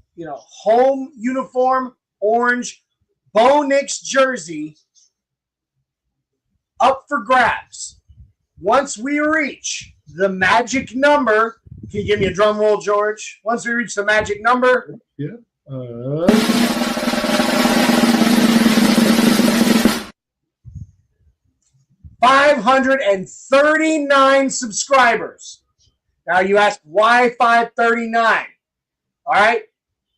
uniform, orange Bo Nix jersey up for grabs. Once we reach the magic number, can you give me a drum roll, George? Once we reach the magic number, 539 subscribers. Now you ask why 539? All right,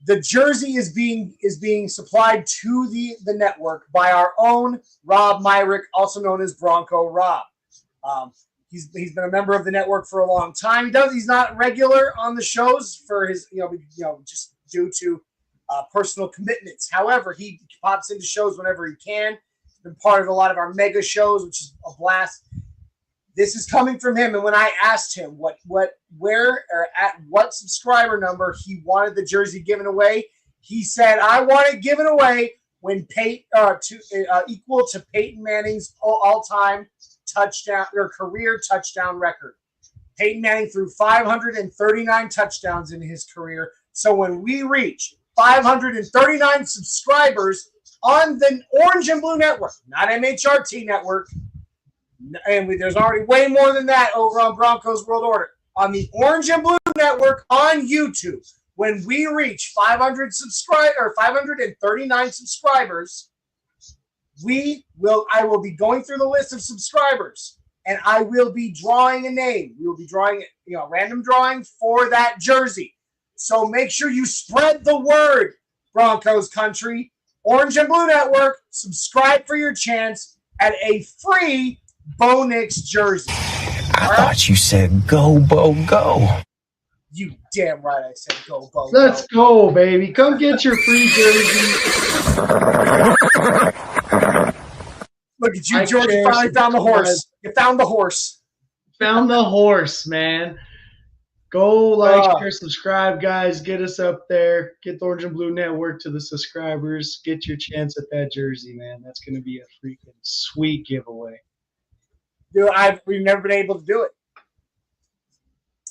the jersey is being supplied to the network by our own Rob Myrick, also known as Bronco Rob. He's been a member of the network for a long time. He's not regular on the shows for his just due to personal commitments. However, he pops into shows whenever he can. He's been part of a lot of our mega shows, which is a blast. This is coming from him, and when I asked him where or at what subscriber number he wanted the jersey given away, he said, "I want it given away when equal to Peyton Manning's all-time touchdown or career touchdown record." Peyton Manning threw 539 touchdowns in his career. So when we reach 539 subscribers on the Orange and Blue Network, not MHRT Network, and there's already way more than that over on Broncos World Order. on the Orange and Blue Network on YouTube. When we reach 539 subscribers, I will be going through the list of subscribers, and I will be drawing a name. We will be drawing, random drawing for that jersey. So make sure you spread the word, Broncos Country. Orange and Blue Network, subscribe for your chance at a free Bo Nix jersey. I thought you said go, Bo, go. You damn right I said go, Bo. Let's go, baby. Come get your free jersey. Look at you, George. You finally found the horse. You found the horse. Found the horse, man. Go like, share, subscribe, guys. Get us up there. Get the Orange and Blue Network to the subscribers. Get your chance at that jersey, man. That's going to be a freaking sweet giveaway. Dude, we've never been able to do it.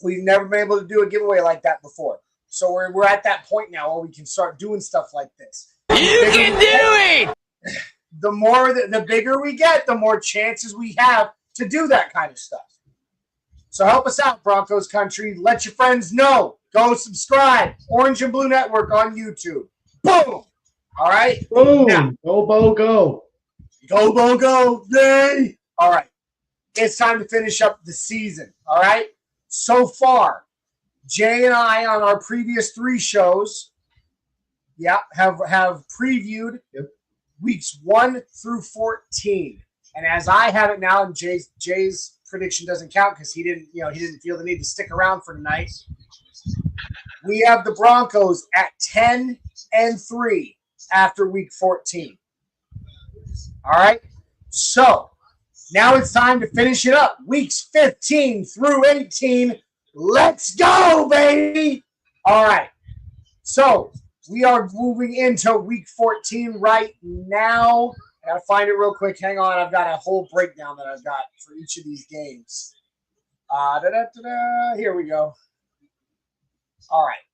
We've never been able to do a giveaway like that before. So we're at that point now where we can start doing stuff like this. You can do it! The bigger we get, the more chances we have to do that kind of stuff. So help us out, Broncos Country. Let your friends know. Go subscribe. Orange and Blue Network on YouTube. Boom! All right? Boom! Now, go, Bo, go. Go, Bo, go. Yay! All right. It's time to finish up the season. All right? So far, Jay and I on our previous 3 shows, have previewed weeks 1 through 14. And as I have it now, and Jay's prediction doesn't count because he didn't feel the need to stick around for tonight. We have the Broncos at 10-3 after week 14. All right. So now it's time to finish it up. Weeks 15 through 18. Let's go, baby. All right. So we are moving into week 14 right now. I got to find it real quick. Hang on. I've got a whole breakdown that I've got for each of these games. Here we go. All right.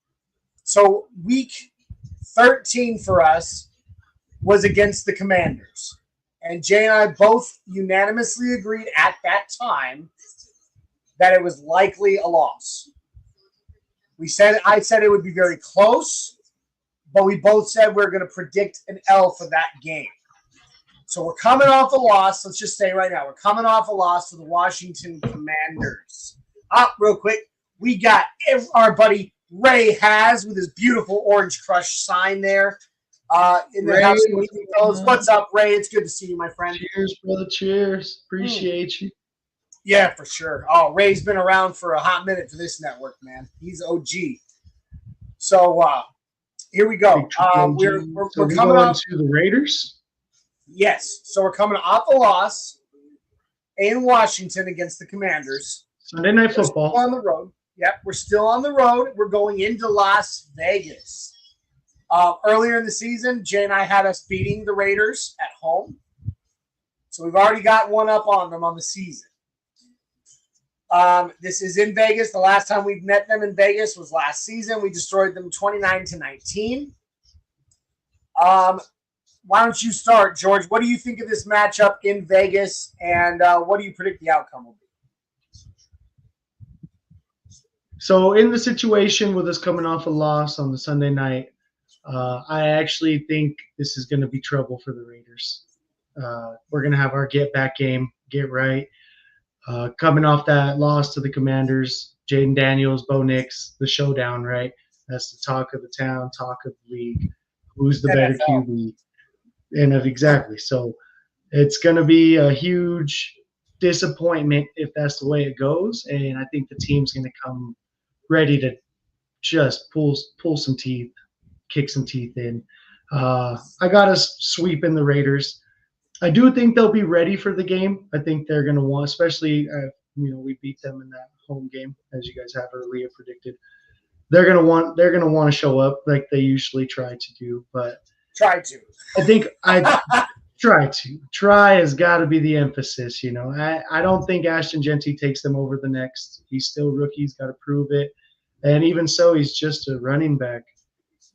So week 13 for us was against the Commanders. And Jay and I both unanimously agreed at that time that it was likely a loss. I said it would be very close, but we both said we're going to predict an L for that game. So we're coming off a loss. Let's just say right now, we're coming off a loss to the Washington Commanders. Real quick, we got our buddy Ray Has with his beautiful Orange Crush sign there. In the house. What's up, Ray? It's good to see you, my friend. Cheers, brother. Cheers. Appreciate you. Yeah, for sure. Oh, Ray's been around for a hot minute for this network, man. He's OG. So here we go. We're coming on to the Raiders. Yes. So we're coming off a loss in Washington against the Commanders. Sunday Night Football. We're still on the road. Yep, we're still on the road. We're going into Las Vegas. Earlier in the season, Jay and I had us beating the Raiders at home. So we've already got one up on them on the season. This is in Vegas. The last time we've met them in Vegas was last season. We destroyed them 29-19. Why don't you start, George? What do you think of this matchup in Vegas, and what do you predict the outcome will be? So in the situation with us coming off a loss on the Sunday night, I actually think this is going to be trouble for the Raiders. We're going to have our get-back game, get right. Coming off that loss to the Commanders, Jaden Daniels, Bo Nix, the showdown, right? That's the talk of the town, talk of the league. Who's the better QB? And exactly. So it's going to be a huge disappointment if that's the way it goes. And I think the team's going to come ready to just pull some teeth, kick some teeth in. I got us sweeping the Raiders. I do think they'll be ready for the game. I think they're going to want, especially, we beat them in that home game, as you guys have earlier predicted. They're going to want to show up like they usually try to do, but try to. I think try has got to be the emphasis. I don't think Ashton Genty takes them over the next. He's still rookie. He's got to prove it. And even so, he's just a running back.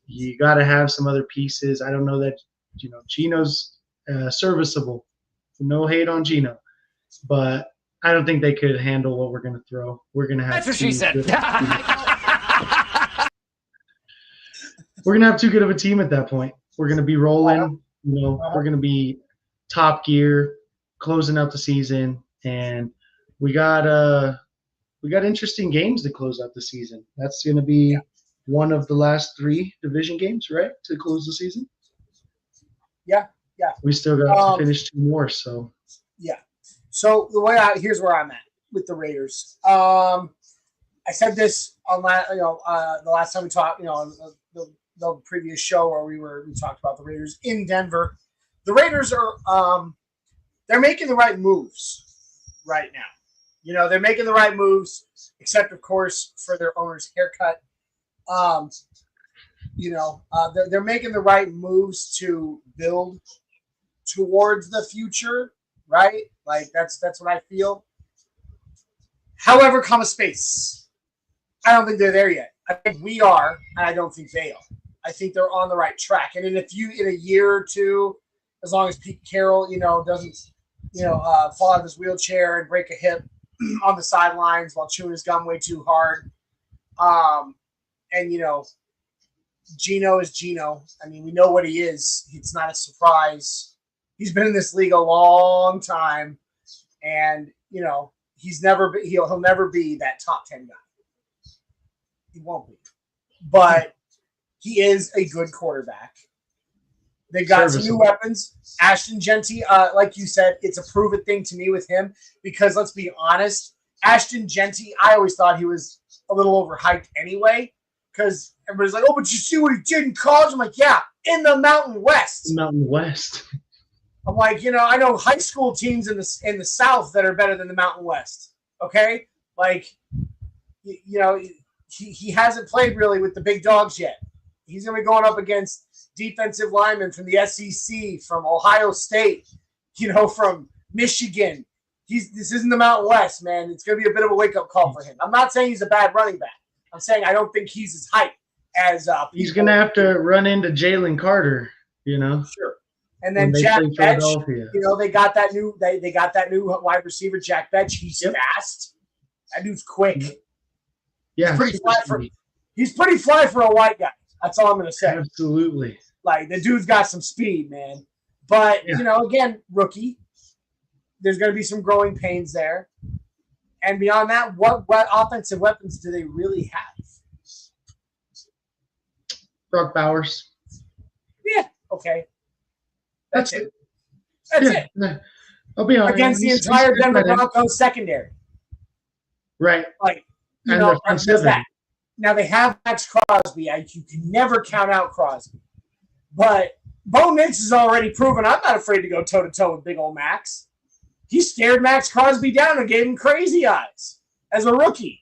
You got to have some other pieces. I don't know that, Gino's serviceable. No hate on Gino. But I don't think they could handle what we're going to throw. We're going to have. That's what she said. We're going to have too good of a team at that point. We're going to be rolling. We're going to be top gear, closing out the season, and we got interesting games to close out the season. That's going to be one of the last 3 division games, right, to close the season. Yeah. We still got to finish 2 more, so. Yeah. So here's where I'm at with the Raiders. I said this on the last time we talked, on the previous show where we talked about the Raiders in Denver. The Raiders are they're making the right moves right now. They're making the right moves, except of course for their owner's haircut. They're making the right moves to build towards the future, right? Like that's what I feel. However, comma space. I don't think they're there yet. I think we are, and I don't think they are. I think they're on the right track. And in a year or two, as long as Pete Carroll, doesn't, fall out of his wheelchair and break a hip on the sidelines while chewing his gum way too hard. Geno is Geno. I mean, we know what he is. It's not a surprise. He's been in this league a long time, and he'll never be that top 10 guy. He won't be, but he is a good quarterback. They got some new weapons. Ashton Genty, like you said, it's a prove it thing to me with him because let's be honest, Ashton Genty, I always thought he was a little overhyped anyway because everybody's like, oh, but you see what he did in college? I'm like, yeah, in the Mountain West. Mountain West. I'm like, I know high school teams in the South that are better than the Mountain West. Okay, like, he hasn't played really with the big dogs yet. He's going to be going up against defensive linemen from the SEC, from Ohio State, from Michigan. This isn't the Mountain West, man. It's going to be a bit of a wake up call for him. I'm not saying he's a bad running back. I'm saying I don't think he's as hyped as he's going to have to run into Jalen Carter. Sure. And then Jack Betch, they got that new they got that new wide receiver, Jack Betch. He's fast. That dude's quick. Yeah, he's pretty fly for a white guy. That's all I'm gonna say. Absolutely. Like the dude's got some speed, man. But again, rookie. There's gonna be some growing pains there. And beyond that, what offensive weapons do they really have? Brock Bowers. Yeah. Okay. That's it. That's it. I'll be honest. Against the entire Denver Broncos secondary. Right. Like, and does that. Now, they have Max Crosby. You can never count out Crosby. But Bo Nix has already proven I'm not afraid to go toe-to-toe with big old Max. He stared Max Crosby down and gave him crazy eyes as a rookie.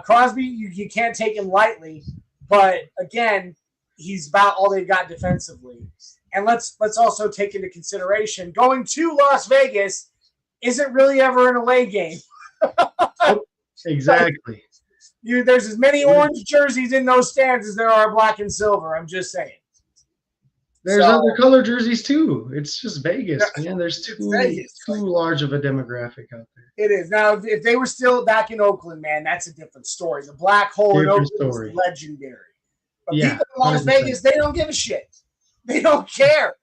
Crosby, you can't take him lightly. But, again, he's about all they've got defensively. And let's also take into consideration going to Las Vegas isn't really ever an away game. Exactly. There's as many orange jerseys in those stands as there are black and silver. I'm just saying. There's other color jerseys too. It's just Vegas, man. There's too large of a demographic out there. It is. Now, if they were still back in Oakland, man, that's a different story. The black hole in Oakland is legendary. But people in Las 100%. Vegas, they don't give a shit. They don't care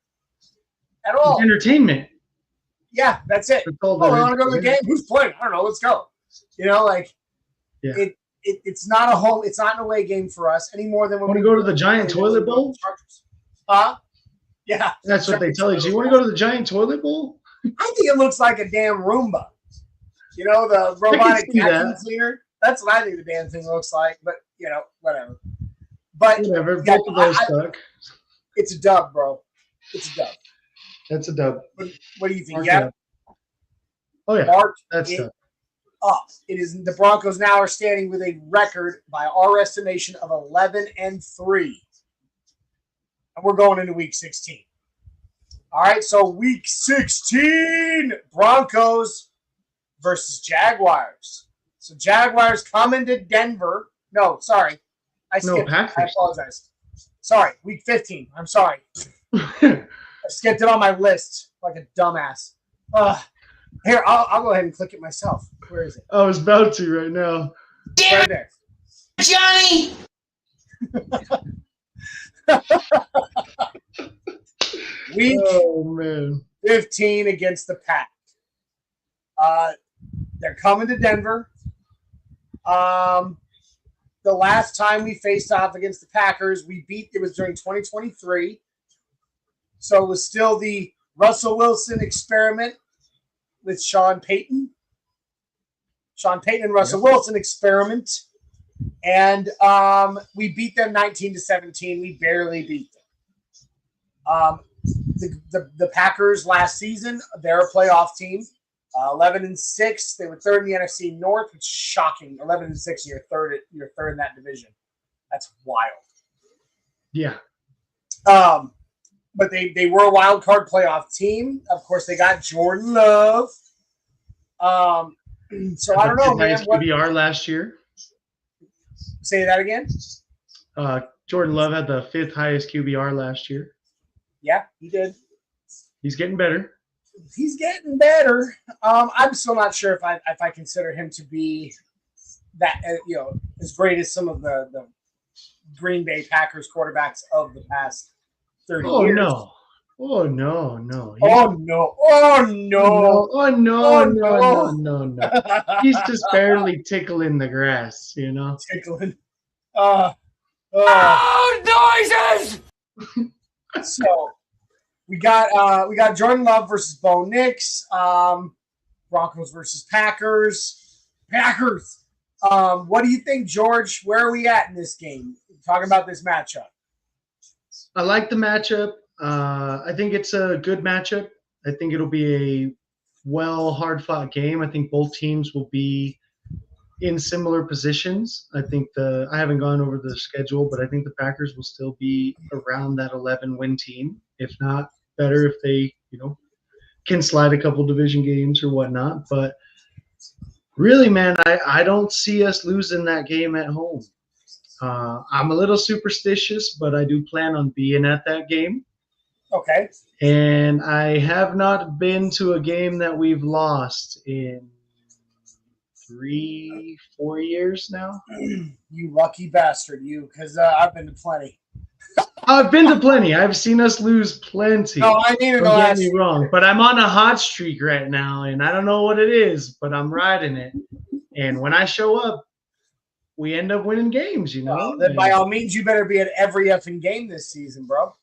at all. It's entertainment. Yeah, that's it. I want to go to the game. Who's playing? I don't know. Let's go. It's not a home. It's not an away game for us any more than when we go to the Giant Toilet Bowl. Yeah. That's what they tell you. So you want to go to the Giant Toilet Bowl? I think it looks like a damn Roomba. The robotic vacuum cleaner. That's what I think the damn thing looks like. But whatever. But whatever. Both of those suck. It's a dub, bro. It's a dub. That's a dub. What do you think? Yeah. Oh yeah. That's it up. It is the Broncos now are standing with a record by our estimation of 11-3, and we're going into week 16. All right, so week 16, Broncos versus Jaguars. So Jaguars coming to Denver. No, sorry, I skipped. I apologize. Sorry, week 15. I'm sorry. I skipped it on my list like a dumbass. Here, I'll go ahead and click it myself. Where is it? I was about to right now. Right there. Johnny! Week Oh man. 15 against the Pack. They're coming to Denver. The last time we faced off against the Packers, it was during 2023. So it was still the Russell Wilson experiment with Sean Payton. Sean Payton and Russell Wilson experiment. And we beat them 19-17. We barely beat them. The Packers last season, they're a playoff team. 11-6. They were third in the NFC North, which is shocking. 11-6, you're third in that division. That's wild. Yeah. But they were a wild card playoff team. Of course, they got Jordan Love. So I don't know, man. QBR last year. Say that again. Jordan Love had the 5th highest QBR last year. Yeah, he did. He's getting better. He's getting better. I'm still not sure if I consider him to be that as great as some of the Green Bay Packers quarterbacks of the past 30 years. No. Oh no, no. Oh no. Oh no. Oh no. He's just barely tickling the grass, you know. Tickling. Noises! So we got Jordan Love versus Bo Nix. Broncos versus Packers. What do you think, George? Where are we at in this game? Talking about this matchup. I like the matchup. I think it's a good matchup. I think it'll be a hard-fought game. I think both teams will be in similar positions. I think I haven't gone over the schedule, but I think the Packers will still be around that 11-win team, if not better if they, can slide a couple division games or whatnot. But really, man, I don't see us losing that game at home. I'm a little superstitious, but I do plan on being at that game. Okay. And I have not been to a game that we've lost in 3-4 years now. You lucky bastard, because I've been to plenty. I've been to plenty. I've seen us lose plenty. No, I mean, don't get me wrong, but I'm on a hot streak right now, and I don't know what it is, but I'm riding it. And when I show up, we end up winning games, Well, then by all means, you better be at every effing game this season, bro.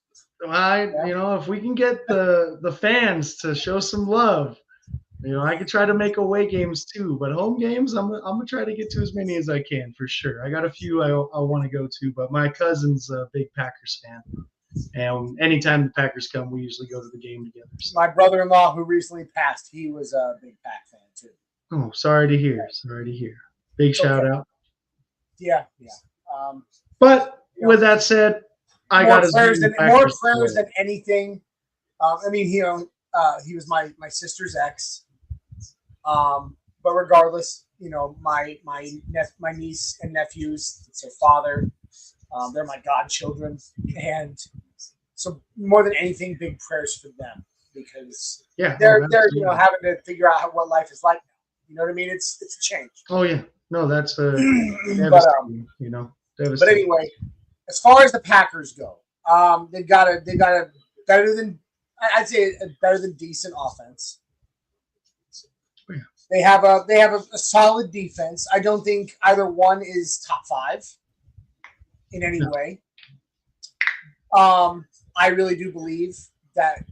If we can get the fans to show some love, I could try to make away games too, but home games, I'm gonna try to get to as many as I can for sure. I got a few I want to go to, but my cousin's a big Packers fan, and anytime the Packers come, we usually go to the game together. So. My brother-in-law, who recently passed, he was a big Pack fan too. Oh, sorry to hear. Big shout out. Yeah. But with that said, I got more prayers than anything. He was my sister's ex. But regardless, my niece and nephews, it's their father. They're my godchildren, and so more than anything, big prayers for them because they're having to figure out what life is like now. You know what I mean? It's a change. Oh yeah, no, that's devastating. But anyway, as far as the Packers go, they've got a better than decent offense. They have a solid defense. I don't think either one is top 5 in any way. I really do believe that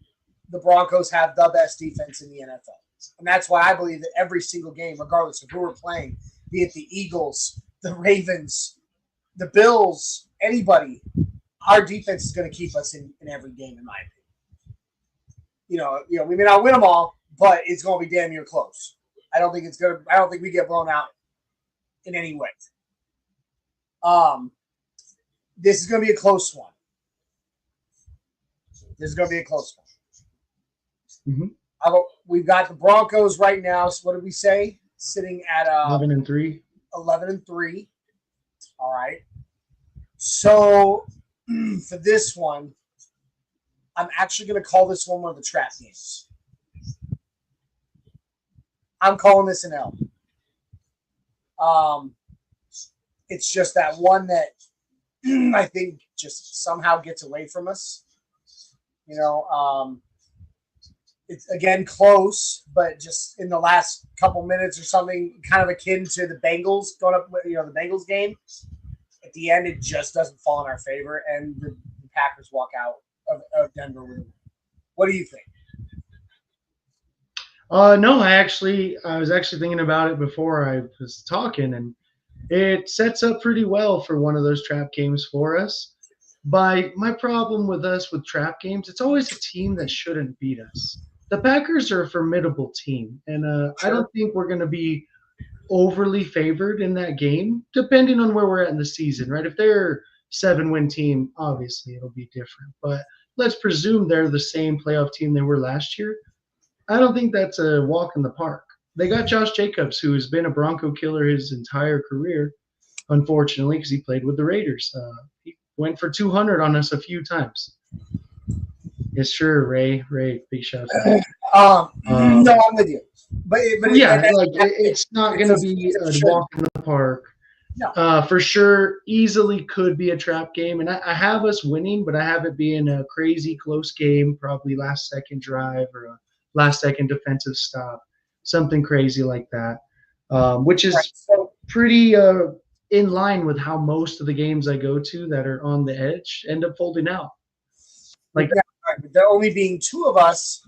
the Broncos have the best defense in the NFL. And that's why I believe that every single game, regardless of who we're playing, be it the Eagles, the Ravens, the Bills, anybody, our defense is going to keep us in every game, in my opinion. We may not win them all, but it's going to be damn near close. I don't think we get blown out in any way. This is going to be a close one. Mm-hmm. We've got the Broncos right now. So what did we say? Sitting at 11-3. 11-3. All right. So for this one, I'm actually going to call this one of the trap games. I'm calling this an L. It's just that one that I think just somehow gets away from us. It's again close, but just in the last couple minutes or something, kind of akin to the Bengals going up, the Bengals game. At the end, it just doesn't fall in our favor, and the Packers walk out of Denver with a win. What do you think? No, I was actually thinking about it before I was talking, and it sets up pretty well for one of those trap games for us. My problem with us with trap games, it's always a team that shouldn't beat us. The Packers are a formidable team, and I don't think we're going to be overly favored in that game, depending on where we're at in the season, right? If they're a 7-win team, obviously it'll be different. But let's presume they're the same playoff team they were last year. I don't think that's a walk in the park. They got Josh Jacobs, who has been a Bronco killer his entire career, unfortunately, because he played with the Raiders. He went for 200 on us a few times. Yes, sure, Ray, big shout out. No, I'm with you. But yeah, it's not going to be a walk in the park. No. For sure, easily could be a trap game. And I have us winning, but I have it being a crazy close game, probably last-second drive or a last-second defensive stop, something crazy like that, which is pretty in line with how most of the games I go to that are on the edge end up folding out. There only being two of us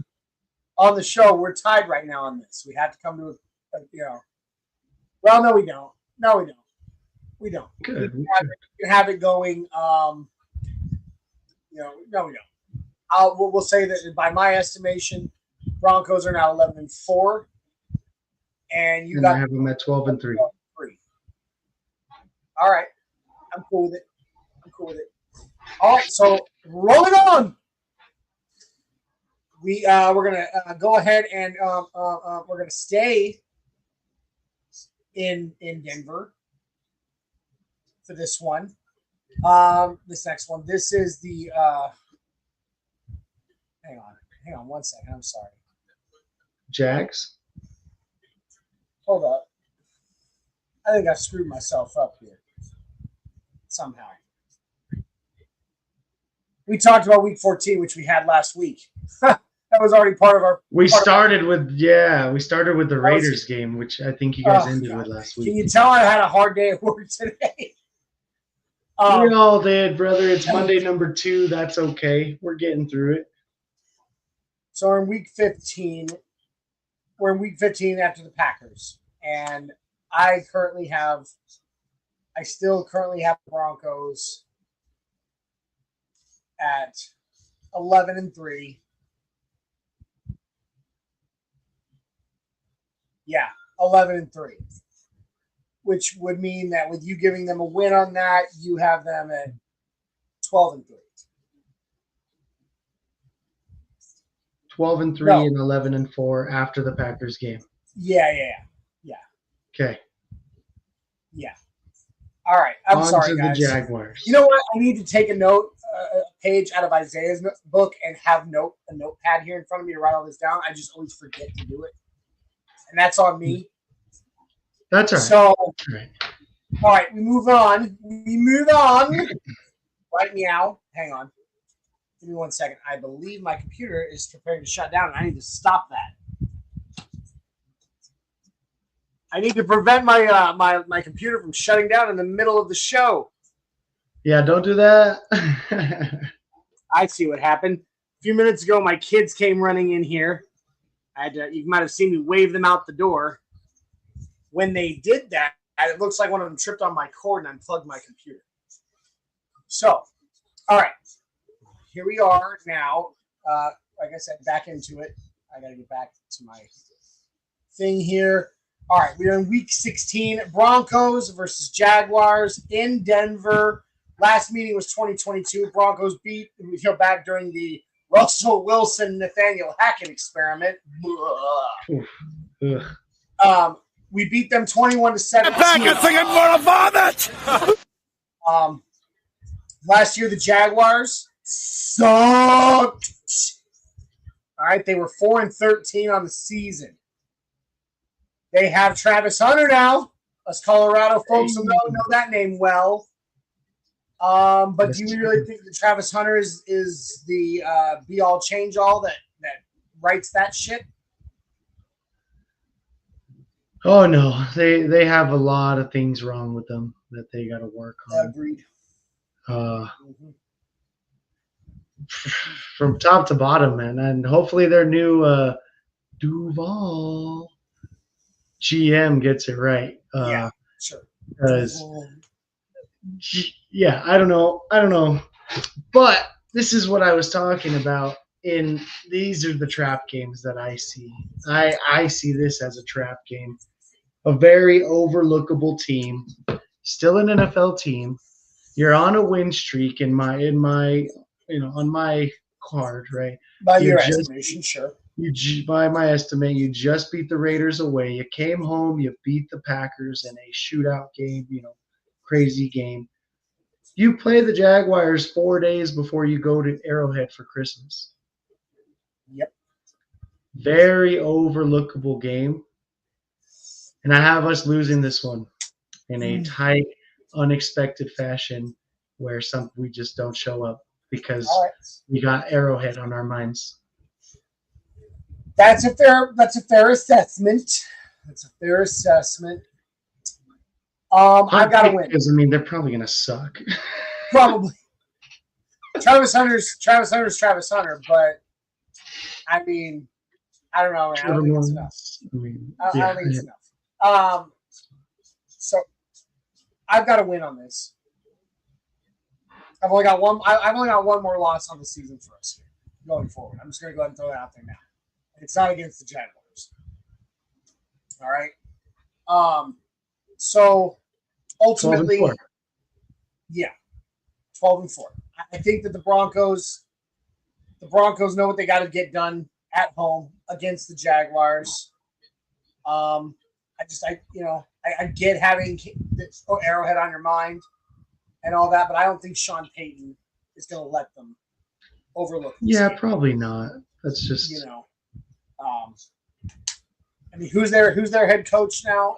on the show, we're tied right now on this. We have to come to Well, no, we don't. We don't. Good. We have it going. No, we don't. We'll say that by my estimation, Broncos are now 11-4, and I have them at 12-3. All right, I'm cool with it. All right, so rolling on. We're gonna go ahead and we're gonna stay in Denver for this one. This next one. This is the. Hang on 1 second. I'm sorry. Jags. Hold up. I think I screwed myself up here somehow. We talked about week 14, which we had last week. That was already part of our. We started with the Raiders game, which I think you guys ended with last week. Can you tell I had a hard day at work today? We all did, brother. It's Monday number 2. That's okay. We're getting through it. So we're in week 15. We're in week 15 after the Packers, and I still currently have the Broncos at 11-3. Yeah, 11-3, which would mean that with you giving them a win on that, you have them at 12-3. 12-3 and 11-4 after the Packers game. Yeah. Okay. Yeah. All right. I'm sorry, to guys. The Jaguars. You know what? I need to take a page out of Isaiah's book and have a notepad here in front of me to write all this down. I just always forget to do it. And that's on me. That's all right. So, right. All right, we move on. Right, meow. Hang on. Give me 1 second. I believe my computer is preparing to shut down, and I need to stop that. I need to prevent my my computer from shutting down in the middle of the show. Yeah, don't do that. I see what happened. A few minutes ago, my kids came running in here. You might have seen me wave them out the door. When they did that, it looks like one of them tripped on my cord and unplugged my computer. So, all right. Here we are now. Like I said, back into it. I got to get back to my thing here. All right, we're in week 16. Broncos versus Jaguars in Denver. Last meeting was 2022. Broncos beat back during the Russell Wilson, Nathaniel Hackett experiment. We beat them 21-17. Back, I think I'm gonna vomit. Last year the Jaguars sucked. All right, they were 4-13 on the season. They have Travis Hunter now. Us Colorado folks will know that name well. But do you really think that Travis Hunter is the be all change all that writes that shit? Oh no, they have a lot of things wrong with them that they got to work on. Agreed. From top to bottom, man, and hopefully their new Duval GM gets it right. Yeah, sure. Because yeah, I don't know, but this is what I was talking about. These are the trap games that I see. I see this as a trap game. A very overlookable team, still an NFL team. You're on a win streak on my card, right? By your estimation, sure. By my estimate, you just beat the Raiders away. You came home, you beat the Packers in a shootout game, crazy game. You play the Jaguars 4 days before you go to Arrowhead for Christmas. Yep. Very overlookable game. And I have us losing this one in a tight, unexpected fashion where we just don't show up because we got Arrowhead on our minds. That's a fair assessment. I've got to win. Because they're probably gonna suck. Probably. Travis Hunter, but I don't know, man. I don't think it's enough. I don't think it's enough. So I've got to win on this. I've only got one more loss on the season for us going forward. I'm just going to go ahead and throw that out there now. It's not against the Jaguars. All right. So ultimately, 12-4. Yeah, 12-4. I think that the Broncos know what they got to get done at home against the Jaguars. I get having Arrowhead on your mind and all that, but I don't think Sean Payton is going to let them overlook this game. Probably not. That's just who's their head coach now?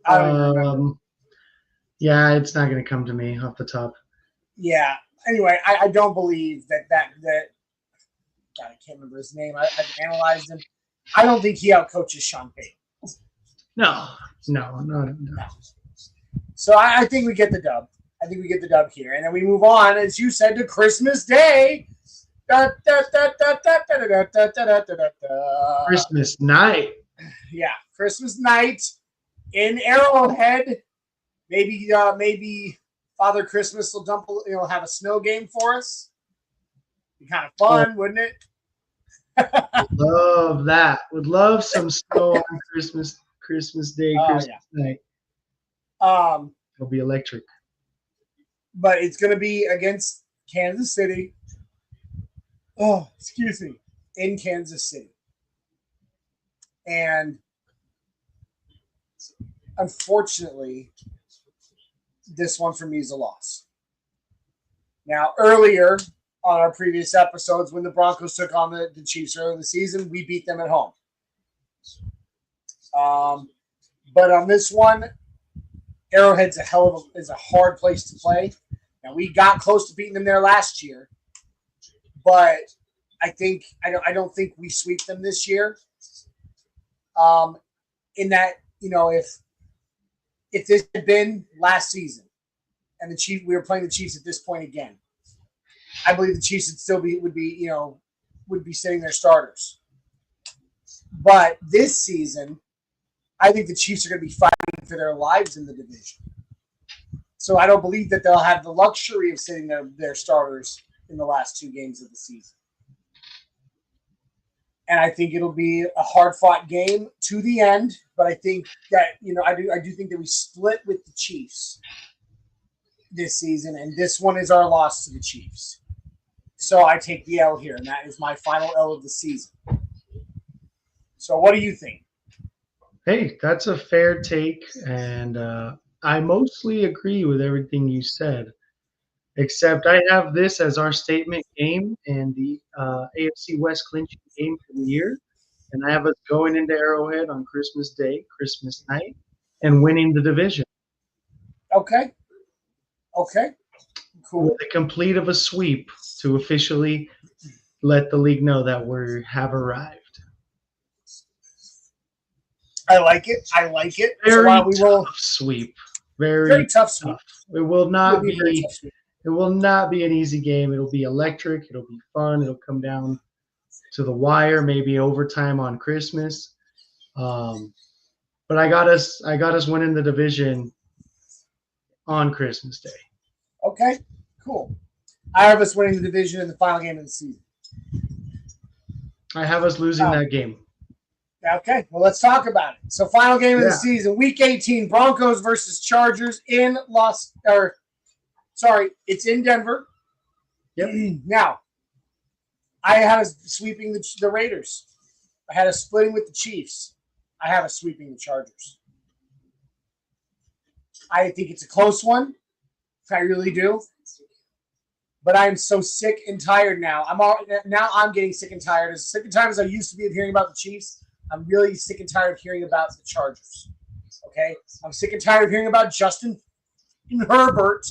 I don't even remember. Yeah, it's not going to come to me off the top. Yeah. Anyway, I don't believe that God, I can't remember his name. I've analyzed him. I don't think he outcoaches Sean Payton. No. So I think we get the dub. I think we get the dub here. And then we move on, as you said, to Christmas Day. Christmas night. Yeah, Christmas night in Arrowhead. Maybe Father Christmas will have a snow game for us. Be kind of fun, wouldn't it? Love that. Would love some snow on Christmas Day, night. It'll be electric. But it's going to be against Kansas City. Oh, excuse me. In Kansas City. And unfortunately, this one for me is a loss. Now, earlier on our previous episodes, when the Broncos took on the Chiefs earlier in the season, we beat them at home. But on this one, Arrowhead's is a hard place to play. Now, we got close to beating them there last year, but I don't think we sweep them this year. In that, if this had been last season and we were playing the Chiefs at this point again, I believe the Chiefs would be sitting their starters. But this season, I think the Chiefs are going to be fighting for their lives in the division. So I don't believe that they'll have the luxury of sitting their starters in the last 2 games of the season. And I think it'll be a hard-fought game to the end. But I think that I do think that we split with the Chiefs this season, and this one is our loss to the Chiefs. So I take the L here, and that is my final L of the season. So what do you think? Hey, that's a fair take, and I mostly agree with everything you said, except I have this as our statement game and the AFC West clinching game for the year. And I have us going into Arrowhead on Christmas Day, Christmas night, and winning the division. Okay. Okay. Cool. With the complete of a sweep to officially let the league know that we have arrived. I like it. I like it. Very so we will tough sweep. very tough sweep. It will not It'll very be. tough sweep. It will not be an easy game. It'll be electric. It'll be fun. It'll come down to the wire, maybe overtime on Christmas. But I got us winning the division on Christmas Day. Okay, cool. I have us winning the division in the final game of the season. I have us losing that game. Okay, well, let's talk about it. So, final game of the season, Week 18, Broncos versus Chargers in it's in Denver. Yep. Now, I had us sweeping the Raiders. I had us splitting with the Chiefs. I have us sweeping the Chargers. I think it's a close one. I really do. But I'm so sick and tired now. I'm getting sick and tired. As sick and tired as I used to be of hearing about the Chiefs, I'm really sick and tired of hearing about the Chargers. Okay? I'm sick and tired of hearing about Justin Herbert,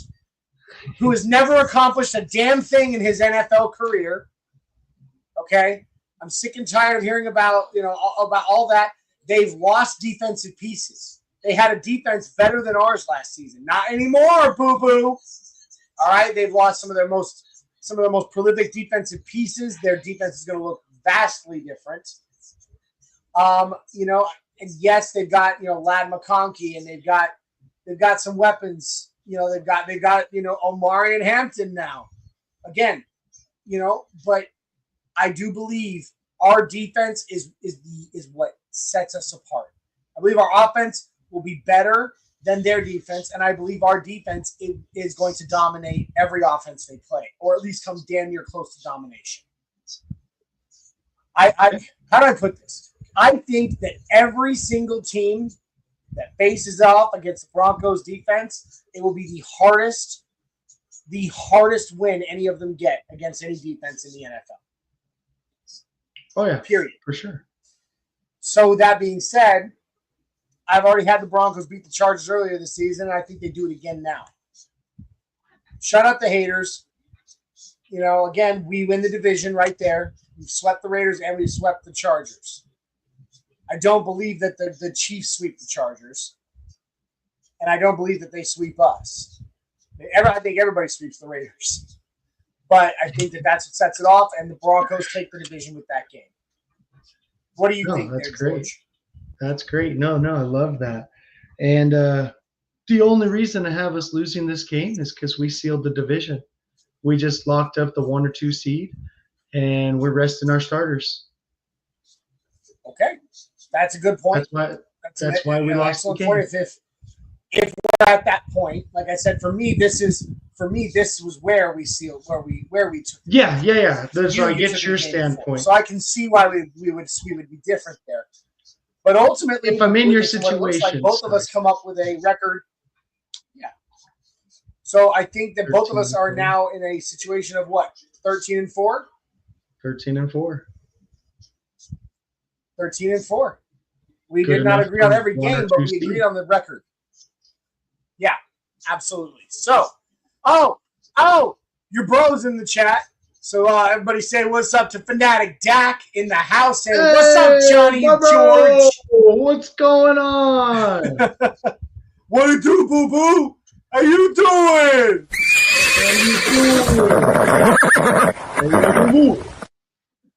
who has never accomplished a damn thing in his NFL career. Okay? I'm sick and tired of hearing about all that. They've lost defensive pieces. They had a defense better than ours last season. Not anymore, boo-boo. All right? They've lost some of their most prolific defensive pieces. Their defense is going to look vastly different. And yes, they've got, Lad McConkey, and they've got some weapons. They've got Omari and Hampton now. Again, but I do believe our defense is what sets us apart. I believe our offense will be better than their defense, and I believe our defense is going to dominate every offense they play, or at least come damn near close to domination. How do I put this? I think that every single team that faces off against the Broncos defense, it will be the hardest win any of them get against any defense in the NFL. Oh, yeah. Period. For sure. So that being said, I've already had the Broncos beat the Chargers earlier this season, and I think they do it again now. Shut up the haters. Again, we win the division right there. We've swept the Raiders and we've swept the Chargers. I don't believe that the Chiefs sweep the Chargers, and I don't believe that they sweep us. I think everybody sweeps the Raiders, but I think that's what sets it off, and the Broncos take the division with that game. What do you think? That's there, great. George? That's great. No, I love that. And the only reason to have us losing this game is because we sealed the division. We just locked up the 1 or 2 seed, and we're resting our starters. Okay. That's a good point. That's why we lost the game. Point. If we're at that point, like I said, for me, this was where we sealed, where we took. Yeah. So I get your standpoint. So I can see why we would be different there. But ultimately, if I'm in your situation, like both of us come up with a record. Yeah. So I think that both of us are now in a situation of what? 13-4. 13-4. 13-4. We did not agree on every game, but we agreed on the record. Yeah, absolutely. So, your bro's in the chat. So everybody say what's up to Fanatic Dak in the house. And what's up, Johnny and George? What's going on? What it do, boo-boo? How you doing?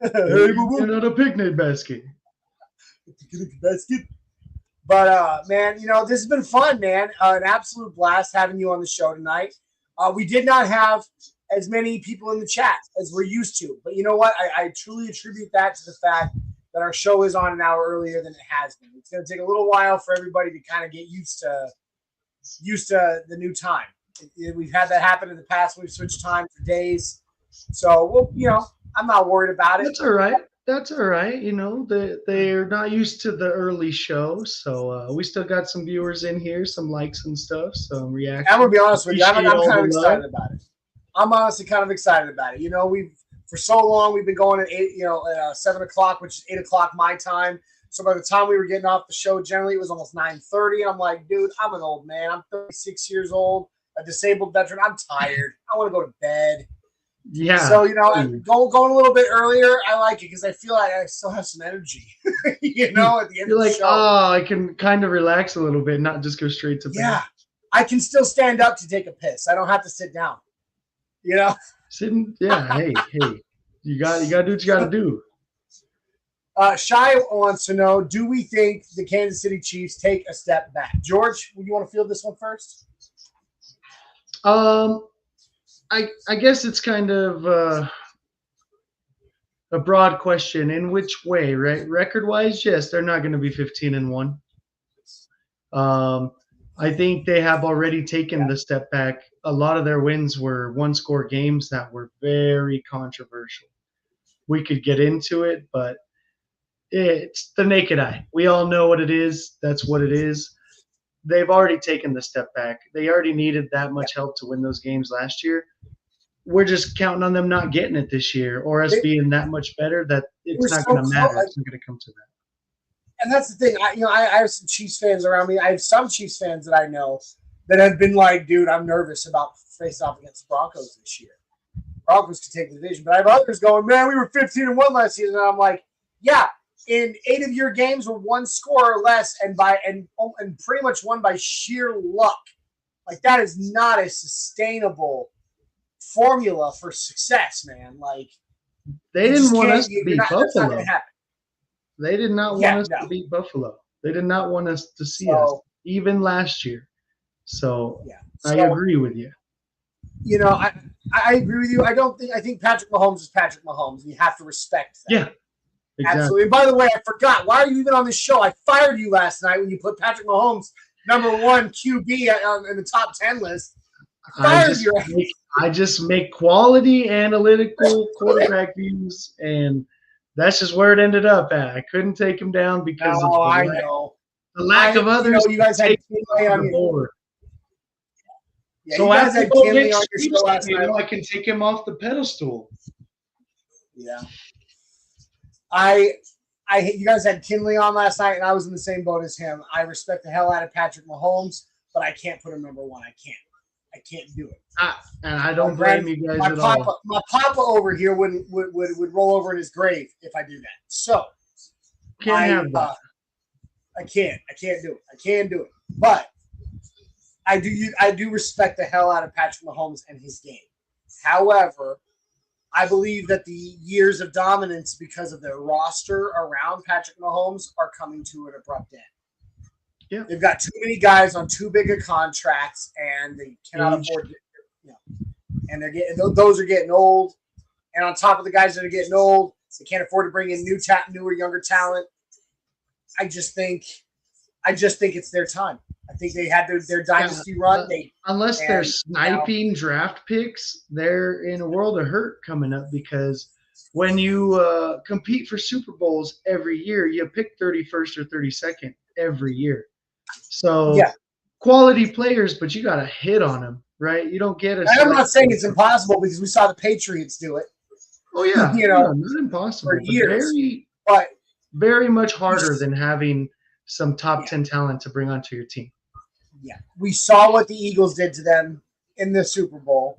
Hey, boo-boo. Another picnic basket. But man, this has been fun, man. An absolute blast having you on the show tonight. We did not have as many people in the chat as we're used to, but you know what? I truly attribute that to the fact that our show is on an hour earlier than it has been. It's going to take a little while for everybody to kind of get used to the new time. We've had that happen in the past. We've switched time for days, so I'm not worried about it. That's all right. They're not used to the early show, so we still got some viewers in here, some likes and stuff, some reactions. I'm gonna be honest with you, I'm kind of excited about it. I'm honestly kind of excited about it. for so long. We've been going at 7 o'clock, which is 8 o'clock my time. So by the time we were getting off the show, generally it was almost 9:30. And I'm like, dude, I'm an old man. I'm 36 years old, a disabled veteran. I'm tired. I want to go to bed. Yeah. So, going a little bit earlier, I like it because I feel like I still have some energy, at the end You're of the like, show. oh, I can kind of relax a little bit, not just go straight to bed. Yeah. I can still stand up to take a piss. I don't have to sit down. Sitting, yeah, hey. You got to do what you got to do. Shai wants to know, do we think the Kansas City Chiefs take a step back? George, would you want to field this one first? I guess it's kind of a broad question. In which way, right? Record-wise, yes, they're not going to be 15-1. I think they have already taken the step back. A lot of their wins were one-score games that were very controversial. We could get into it, but it's the naked eye. We all know what it is. That's what it is. They've already taken the step back. They already needed that much help to win those games last year. We're just counting on them not getting it this year, or us being that much better that it's not going to matter. It's not going to come to that. And that's the thing. I have some Chiefs fans around me. I have some Chiefs fans that I know that have been like, dude, I'm nervous about facing off against the Broncos this year. Broncos could take the division. But I have others going, man, we were 15-1 last season. And I'm like, yeah, in 8 of your games were one score or less and pretty much won by sheer luck. Like, that is not a sustainable formula for success, man. Like, they didn't want us to beat Buffalo. That's not going to happen. They did not want us to beat Buffalo. They did not want us to see us, even last year. So, I agree with you. I agree with you. I think Patrick Mahomes is Patrick Mahomes. You have to respect that. Yeah, exactly. Absolutely. And by the way, I forgot. Why are you even on this show? I fired you last night when you put Patrick Mahomes #1 QB in the top 10 list. I just make quality analytical quarterback views, and that's just where it ended up at. I couldn't take him down because of the lack of others. You guys had Kinley on your board. Yeah, so you guys had Kinley on your show last night. I can take him off the pedestal. Yeah. You guys had Kinley on last night, and I was in the same boat as him. I respect the hell out of Patrick Mahomes, but I can't put him #1. I can't do it. And I don't blame you guys at all. My papa over here would roll over in his grave if I do that. So I can't do it. I can't do it. But I do respect the hell out of Patrick Mahomes and his game. However, I believe that the years of dominance because of their roster around Patrick Mahomes are coming to an abrupt end. Yeah. They've got too many guys on too big of contracts, and they cannot afford to. And those are getting old. And on top of the guys that are getting old, they can't afford to bring in newer, younger talent. I just think it's their time. I think they had their dynasty run. Unless they're sniping draft picks, they're in a world of hurt coming up because when you compete for Super Bowls every year, you pick 31st or 32nd every year. So quality players, but you got to hit on them, right? You don't get I'm not saying it's impossible because we saw the Patriots do it. Oh yeah, not impossible. For years, but very much harder than having some top 10 talent to bring onto your team. Yeah, we saw what the Eagles did to them in the Super Bowl.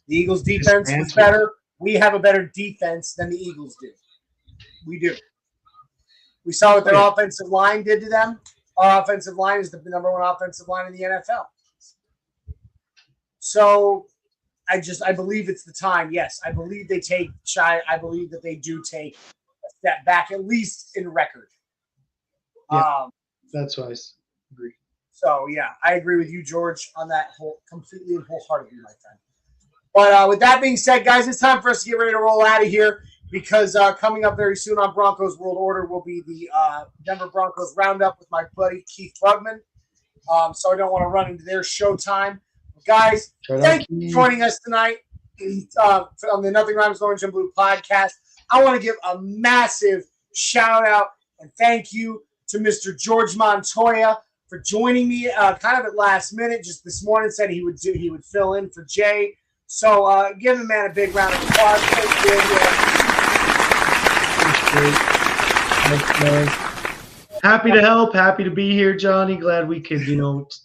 The Eagles' defense was better. We have a better defense than the Eagles do. We do. We saw what their offensive line did to them. Our offensive line is the #1 offensive line in the NFL. So I believe it's the time. Yes, I believe they take Shai. I believe that they do take a step back, at least in record. Yeah, that's why I agree. So, yeah, I agree with you, George, on that completely and wholeheartedly, my friend. But with that being said, guys, it's time for us to get ready to roll out of here because coming up very soon on Broncos World Order will be the Denver Broncos Roundup with my buddy Keith Brugman. So I don't want to run into their showtime. Guys, thank you for joining us tonight on the Nothing Rhymes Orange and Blue podcast. I want to give a massive shout out and thank you to Mr. George Montoya for joining me kind of at last minute. Just this morning said he would fill in for Jay. So give the man a big round of applause. Thank you. Happy to help. Happy to be here, Johnny. Glad we could,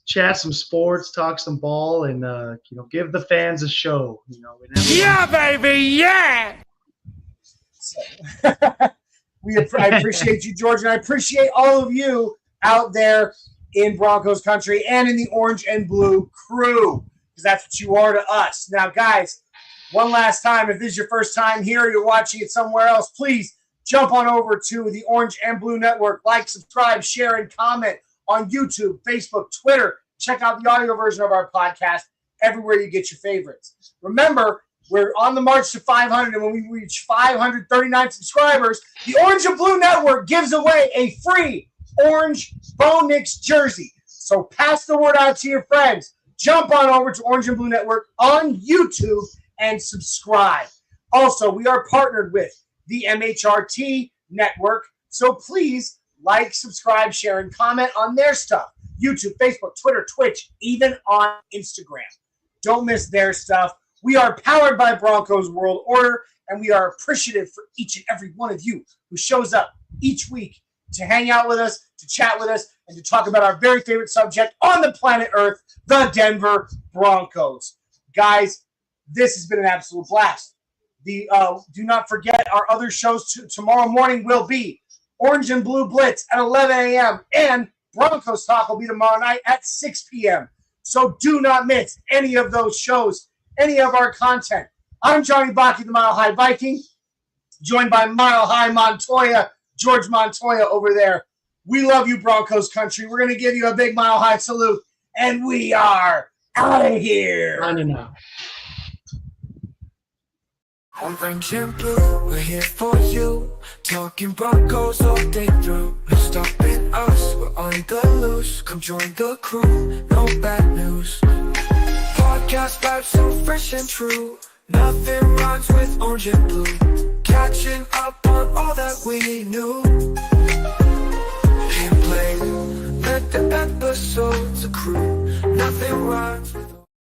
chat some sports, talk some ball, and give the fans a show. Yeah, baby, yeah. I appreciate you, George, and I appreciate all of you out there in Broncos country and in the orange and blue crew, because that's what you are to us. Now, guys, one last time, if this is your first time here or you're watching it somewhere else, please jump on over to the Orange and Blue Network. Like, subscribe, share, and comment on YouTube, Facebook, Twitter. Check out the audio version of our podcast everywhere you get your favorites. Remember, we're on the march to 500, and when we reach 539 subscribers, the Orange and Blue Network gives away a free orange Bo Nix jersey. So pass the word out to your friends. Jump on over to Orange and Blue Network on YouTube and subscribe. Also, we are partnered with the MHRT Network, so please like, subscribe, share, and comment on their stuff. YouTube, Facebook, Twitter, Twitch, even on Instagram. Don't miss their stuff. We are powered by Broncos World Order, and we are appreciative for each and every one of you who shows up each week to hang out with us, to chat with us, and to talk about our very favorite subject on the planet Earth, the Denver Broncos. Guys, this has been an absolute blast. Do not forget our other shows tomorrow morning will be Orange and Blue Blitz at 11 a.m. and Broncos Talk will be tomorrow night at 6 p.m. So do not miss any of those shows, any of our content. I'm Johnny Baki, the Mile High Viking, joined by Mile High Montoya, George Montoya over there. We love you, Broncos country. We're going to give you a big Mile High salute, and we are out of here. Signing out. Orange and blue, we're here for you. Talking Broncos all day through. No stopping us, we're on the loose. Come join the crew, no bad news. Podcast vibes so fresh and true. Nothing rhymes with orange and blue. Catching up on all that we knew. Hit play, let the episodes accrue. Nothing rhymes with